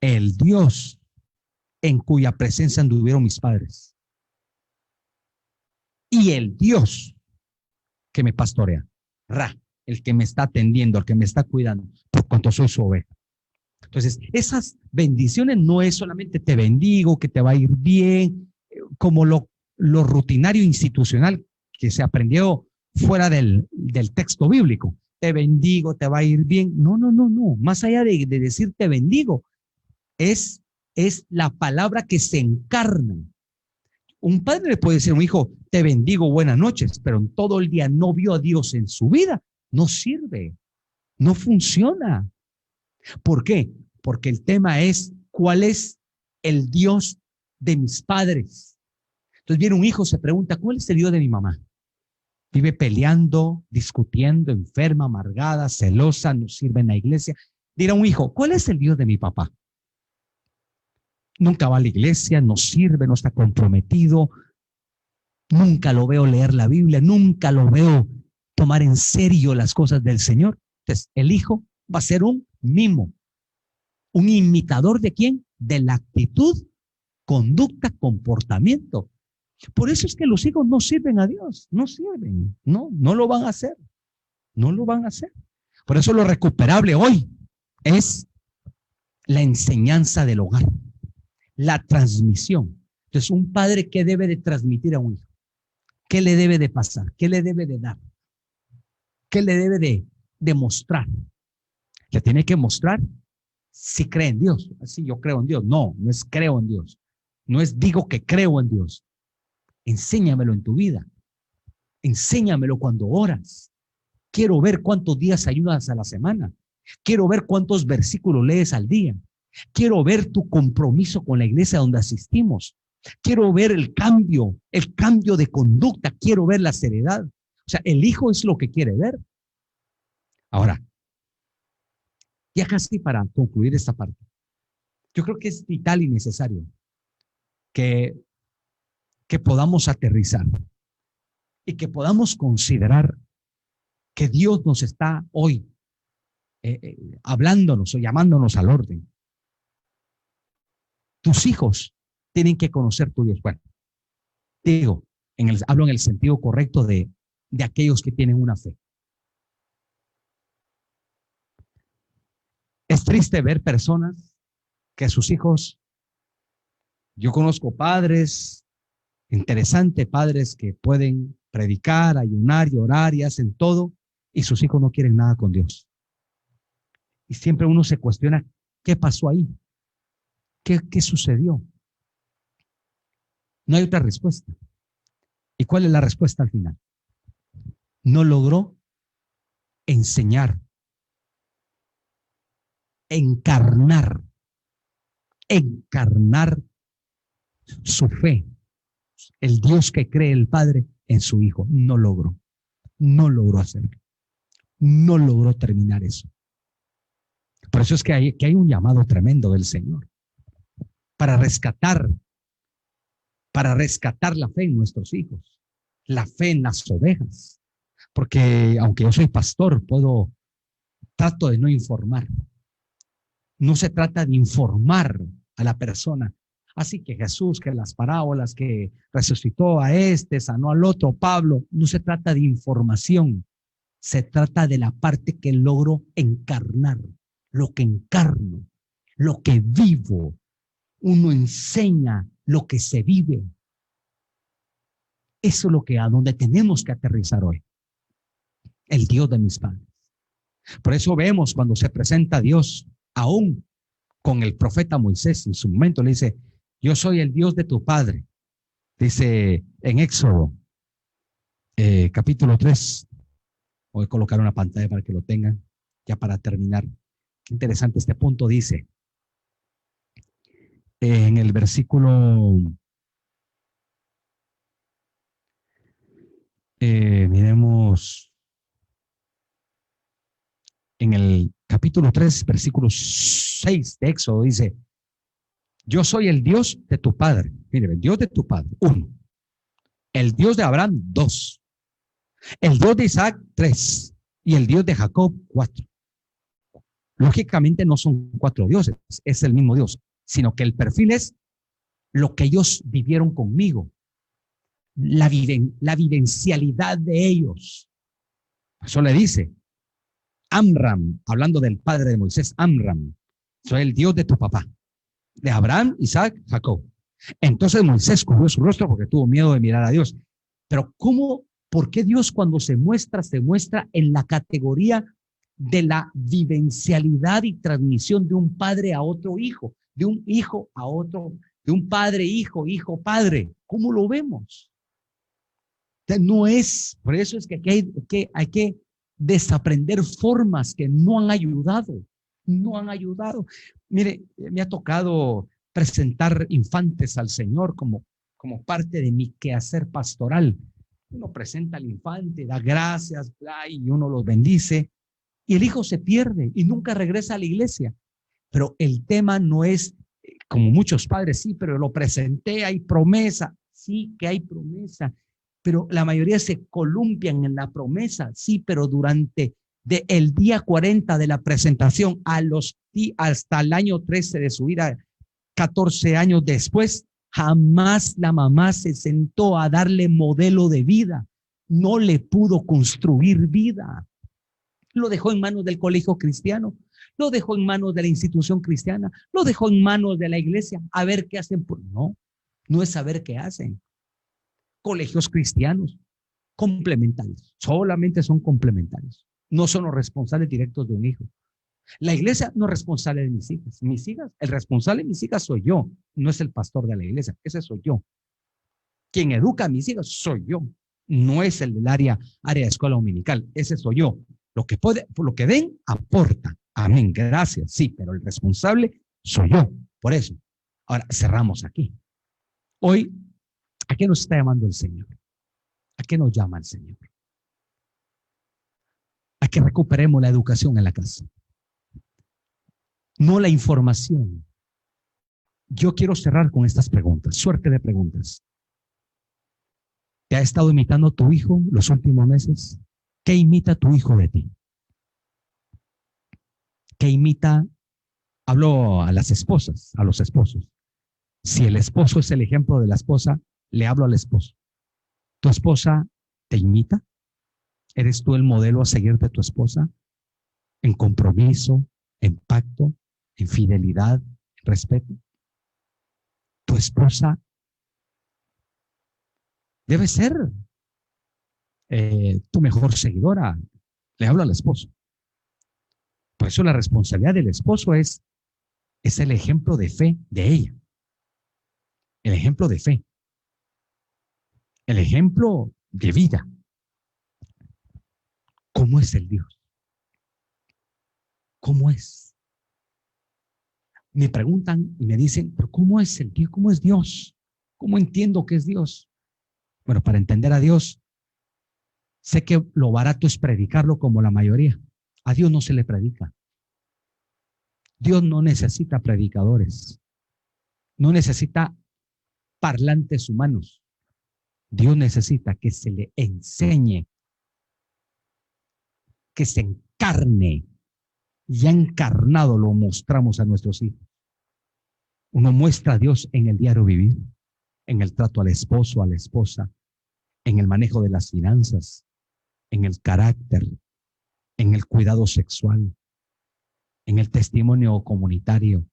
en cuya presencia anduvieron mis padres. Y el Dios que me pastorea, Ra, el que me está atendiendo, el que me está cuidando, por cuanto soy su oveja. Entonces, esas bendiciones no es solamente te bendigo, que te va a ir bien, como lo rutinario institucional que se aprendió fuera del texto bíblico. Te bendigo, te va a ir bien. No, no, no, no. Más allá de decir te bendigo, es la palabra que se encarna. Un padre le puede decir a un hijo, te bendigo, buenas noches, pero en todo el día no vio a Dios en su vida. No sirve, no funciona. ¿Por qué? Porque el tema es, ¿cuál es el Dios de mis padres? Entonces viene un hijo, se pregunta, ¿cuál es el Dios de mi mamá? Vive peleando, discutiendo, enferma, amargada, celosa, no sirve en la iglesia. Dirá un hijo, ¿cuál es el Dios de mi papá? Nunca va a la iglesia, no sirve, no está comprometido. Nunca lo veo leer la Biblia, nunca lo veo tomar en serio las cosas del Señor. Entonces, el hijo va a ser un mimo. ¿Un imitador de quién? De la actitud, conducta, comportamiento. Por eso es que los hijos no sirven a Dios, no sirven, no lo van a hacer, no lo van a hacer. Por eso lo recuperable hoy es la enseñanza del hogar, la transmisión. Entonces, un padre, ¿qué debe de transmitir a un hijo? ¿Qué le debe de pasar? ¿Qué le debe de dar? ¿Qué le debe de demostrar? Le tiene que mostrar si cree en Dios. Así yo creo en Dios. No es creo en Dios. No es digo que creo en Dios. Enséñamelo en tu vida. Enséñamelo cuando oras. Quiero ver cuántos días ayudas a la semana. Quiero ver cuántos versículos lees al día. Quiero ver tu compromiso con la iglesia donde asistimos. Quiero ver el cambio de conducta. Quiero ver la seriedad. O sea, el hijo es lo que quiere ver. Ahora, ya casi para concluir esta parte, yo creo que es vital y necesario que podamos aterrizar y que podamos considerar que Dios nos está hoy hablándonos o llamándonos al orden. Tus hijos tienen que conocer tu Dios. Bueno, digo, hablo en el sentido correcto de aquellos que tienen una fe. Es triste ver personas que sus hijos, yo conozco padres, interesantes padres que pueden predicar, ayunar y orar y hacen todo, y sus hijos no quieren nada con Dios. Y siempre uno se cuestiona, ¿qué pasó ahí? ¿Qué sucedió? No hay otra respuesta. ¿Y cuál es la respuesta al final? No logró enseñar, encarnar su fe, Dios. El Dios que cree el Padre en su Hijo. No logró hacerlo. No logró terminar eso. Por eso es que hay un llamado tremendo del Señor para rescatar la fe en nuestros hijos, la fe en las ovejas. Porque aunque yo soy pastor, trato de no informar. No se trata de informar a la persona. Así que Jesús, que las parábolas, que resucitó a este, sanó al otro, Pablo, no se trata de información. Se trata de la parte que logro encarnar, lo que encarno, lo que vivo. Uno enseña lo que se vive. Eso es lo que a donde tenemos que aterrizar hoy. El Dios de mis padres. Por eso vemos cuando se presenta a Dios, aún con el profeta Moisés, en su momento le dice, yo soy el Dios de tu padre. Dice en Éxodo, capítulo 3. Voy a colocar una pantalla para que lo tengan, ya para terminar. Qué interesante este punto, dice. En el versículo, miremos, en el capítulo 3, versículo 6 de Éxodo, dice, yo soy el Dios de tu padre. Mire, el Dios de tu padre, 1. El Dios de Abraham, 2. El Dios de Isaac, 3. Y el Dios de Jacob, 4. Lógicamente no son 4 dioses, es el mismo Dios, sino que el perfil es lo que ellos vivieron conmigo, la vivencialidad de ellos. Eso le dice, Amram, hablando del padre de Moisés, Amram, soy el Dios de tu papá, de Abraham, Isaac, Jacob. Entonces Moisés cubrió su rostro porque tuvo miedo de mirar a Dios. Pero ¿por qué Dios cuando se muestra en la categoría de la vivencialidad y transmisión de un padre a otro hijo, de un hijo a otro, de un padre, hijo, hijo, padre? ¿Cómo lo vemos? No es, por eso es que hay que desaprender formas que no han ayudado. Mire, me ha tocado presentar infantes al Señor como parte de mi quehacer pastoral. Uno presenta al infante, da gracias, y uno los bendice, y el hijo se pierde y nunca regresa a la iglesia. Pero el tema no es, como muchos padres, sí, pero lo presenté, hay promesa, sí que hay promesa, pero la mayoría se columpian en la promesa, sí, pero durante el día 40 de la presentación hasta el año 13 de su vida, 14 años después, jamás la mamá se sentó a darle modelo de vida. No le pudo construir vida. Lo dejó en manos del colegio cristiano, lo dejó en manos de la institución cristiana, lo dejó en manos de la iglesia. A ver qué hacen. No es saber qué hacen. Colegios cristianos complementarios, solamente son complementarios. No son los responsables directos de un hijo. La iglesia no es responsable de mis hijas. El responsable de mis hijas soy yo, no es el pastor de la iglesia, ese soy yo. Quien educa a mis hijas soy yo, no es el del área de escuela dominical, ese soy yo. Lo que den, aporta. Amén, gracias, sí, pero el responsable soy yo. Por eso, ahora cerramos aquí. Hoy, ¿a qué nos está llamando el Señor? ¿A qué nos llama el Señor? A que recuperemos la educación en la casa. No la información. Yo quiero cerrar con estas preguntas, suerte de preguntas. ¿Te ha estado imitando tu hijo los últimos meses? ¿Qué imita tu hijo de ti? ¿Qué imita? Hablo a las esposas, a los esposos. Si el esposo es el ejemplo de la esposa, le hablo al esposo. ¿Tu esposa te imita? ¿Eres tú el modelo a seguir de tu esposa? En compromiso, en pacto, en fidelidad, en respeto. Tu esposa debe ser tu mejor seguidora. Le hablo al esposo. Por eso la responsabilidad del esposo es el ejemplo de fe de ella. El ejemplo de fe. El ejemplo de vida. ¿Cómo es el Dios? ¿Cómo es? Me preguntan y me dicen, ¿pero cómo es el Dios? ¿Cómo es Dios? ¿Cómo entiendo que es Dios? Bueno, para entender a Dios, sé que lo barato es predicarlo como la mayoría. A Dios no se le predica. Dios no necesita predicadores. No necesita parlantes humanos. Dios necesita que se le enseñe, que se encarne. Ya encarnado lo mostramos a nuestros hijos. Uno muestra a Dios en el diario vivir, en el trato al esposo, a la esposa, en el manejo de las finanzas, en el carácter, en el cuidado sexual, en el testimonio comunitario,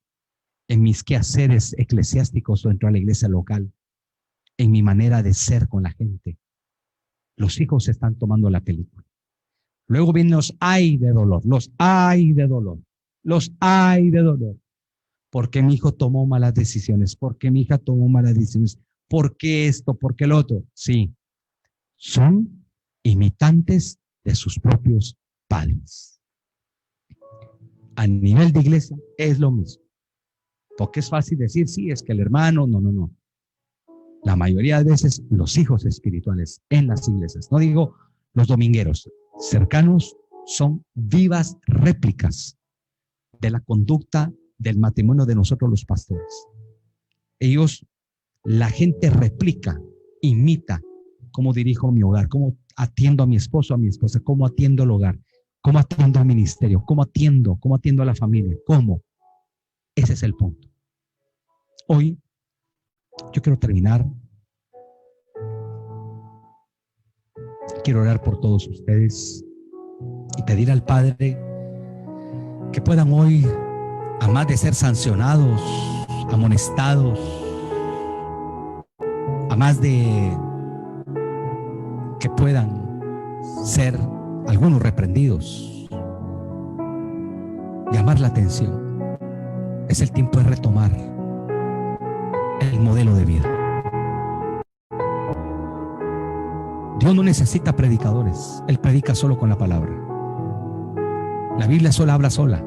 en mis quehaceres eclesiásticos dentro de la iglesia local, en mi manera de ser con la gente. Los hijos están tomando la película. Luego vienen los ay de dolor, los ay de dolor, los ay de dolor. Porque mi hijo tomó malas decisiones, porque mi hija tomó malas decisiones, porque esto, porque el otro. Sí, son imitantes de sus propios padres. A nivel de iglesia es lo mismo. Porque es fácil decir, sí, es que el hermano, no. La mayoría de veces los hijos espirituales en las iglesias, no digo los domingueros, cercanos, son vivas réplicas de la conducta del matrimonio de nosotros los pastores. Ellos, la gente replica, imita cómo dirijo mi hogar, cómo atiendo a mi esposo, a mi esposa, cómo atiendo el hogar, cómo atiendo al ministerio, cómo atiendo a la familia, cómo. Ese es el punto. Hoy yo quiero terminar. Quiero orar por todos ustedes y pedir al Padre que puedan hoy, a más de ser sancionados, amonestados, a más de que puedan ser algunos reprendidos, llamar la atención. Es el tiempo de retomar el modelo de vida. Dios no necesita predicadores. Él predica solo con la palabra. La Biblia sola habla sola.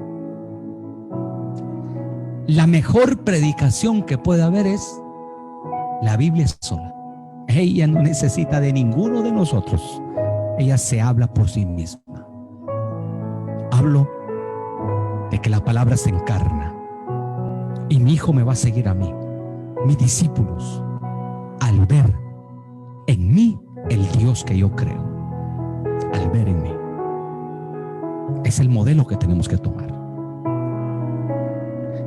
La mejor predicación que puede haber es la Biblia sola. Ella no necesita de ninguno de nosotros. Ella se habla por sí misma. Hablo de que la palabra se encarna. Y mi hijo me va a seguir a mí, mis discípulos, al ver en mí el Dios que yo creo. Al ver en mí. Es el modelo que tenemos que tomar.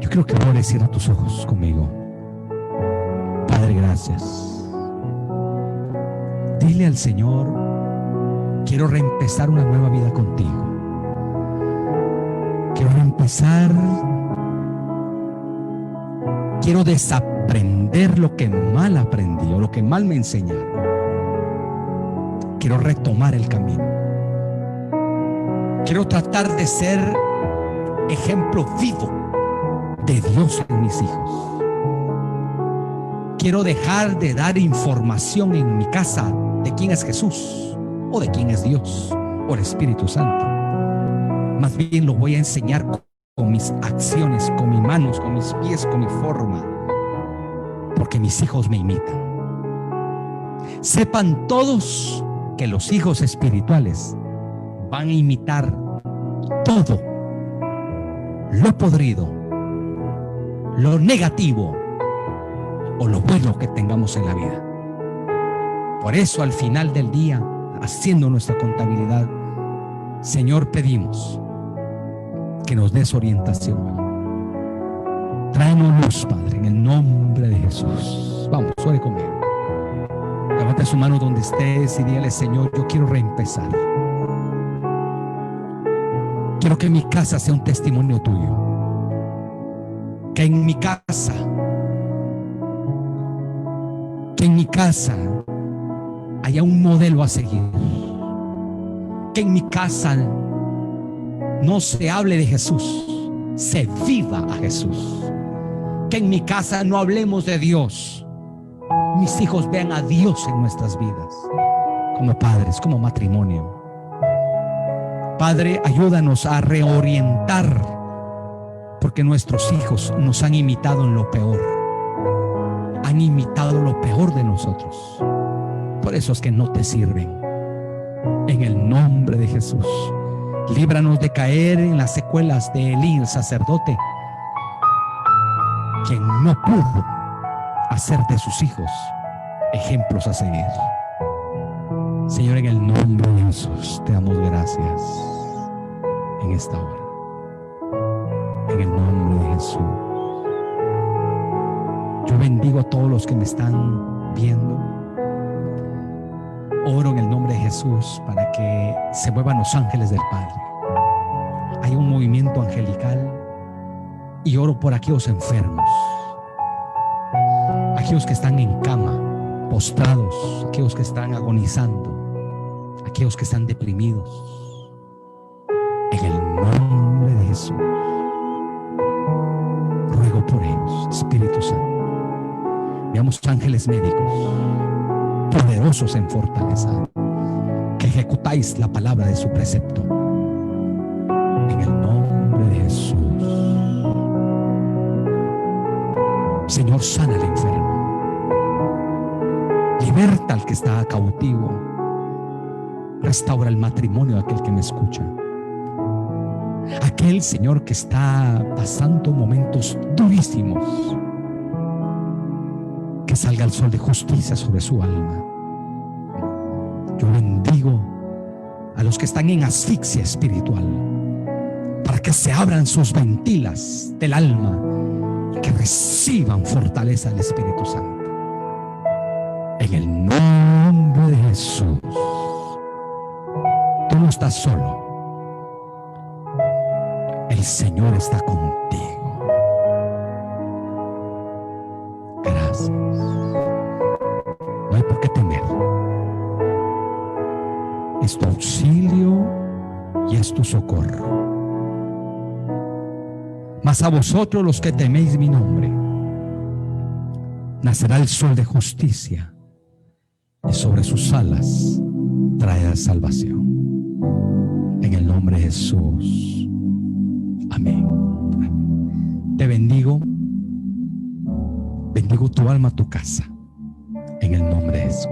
Yo quiero que ores, cierra tus ojos conmigo. Padre, gracias. Dile al Señor, quiero reempezar una nueva vida contigo. Quiero reempezar. Quiero desaprender lo que mal aprendí o lo que mal me enseñaron. Quiero retomar el camino. Quiero tratar de ser ejemplo vivo de Dios en mis hijos. Quiero dejar de dar información en mi casa de quién es Jesús o de quién es Dios o el Espíritu Santo. Más bien lo voy a enseñar con mis acciones, con mis manos, con mis pies, con mi forma, porque mis hijos me imitan. Sepan todos que los hijos espirituales van a imitar todo lo podrido, lo negativo o lo bueno que tengamos en la vida. Por eso al final del día, haciendo nuestra contabilidad, Señor, pedimos que nos des orientación. Tráenos luz, Padre, en el nombre de Jesús. Vamos, ore conmigo. Levanta su mano donde estés y dígale: Señor, yo quiero reempezar. Quiero que mi casa sea un testimonio tuyo. Que en mi casa haya un modelo a seguir. Que en mi casa no se hable de Jesús, se viva a Jesús. Que en mi casa no hablemos de Dios. Mis hijos vean a Dios en nuestras vidas, como padres, como matrimonio. Padre, ayúdanos a reorientar, porque nuestros hijos nos han imitado en lo peor. Han imitado lo peor de nosotros. por esos que no te sirven. En el nombre de Jesús, líbranos de caer en las secuelas de Elí, el sacerdote, quien no pudo hacer de sus hijos ejemplos a seguir. Señor, en el nombre de Jesús, te damos gracias en esta hora. En el nombre de Jesús. Yo bendigo a todos los que me están viendo. Oro en el nombre de Jesús para que se muevan los ángeles del Padre. Hay un movimiento angelical y oro por aquellos enfermos, aquellos que están en cama, postrados, aquellos que están agonizando, aquellos que están deprimidos. En el nombre de Jesús, ruego por ellos, Espíritu Santo. Veamos ángeles médicos, poderosos en fortaleza, que ejecutáis la palabra de su precepto. En el nombre de Jesús. Señor, sana al enfermo. Liberta al que está cautivo. Restaura el matrimonio de aquel que me escucha. Aquel, Señor, que está pasando momentos durísimos, que salga el sol de justicia sobre su alma. Yo bendigo a los que están en asfixia espiritual, para que se abran sus ventilas del alma y que reciban fortaleza del Espíritu Santo. En el nombre de Jesús. Tú no estás solo. El Señor está contigo. Gracias. No hay por qué temer. Es tu auxilio y es tu socorro. Mas a vosotros, los que teméis mi nombre, nacerá el sol de justicia, y sobre sus alas traerá salvación. En el nombre de Jesús. Amén. Te bendigo. Bendigo tu alma, tu casa. En el nombre de Jesús.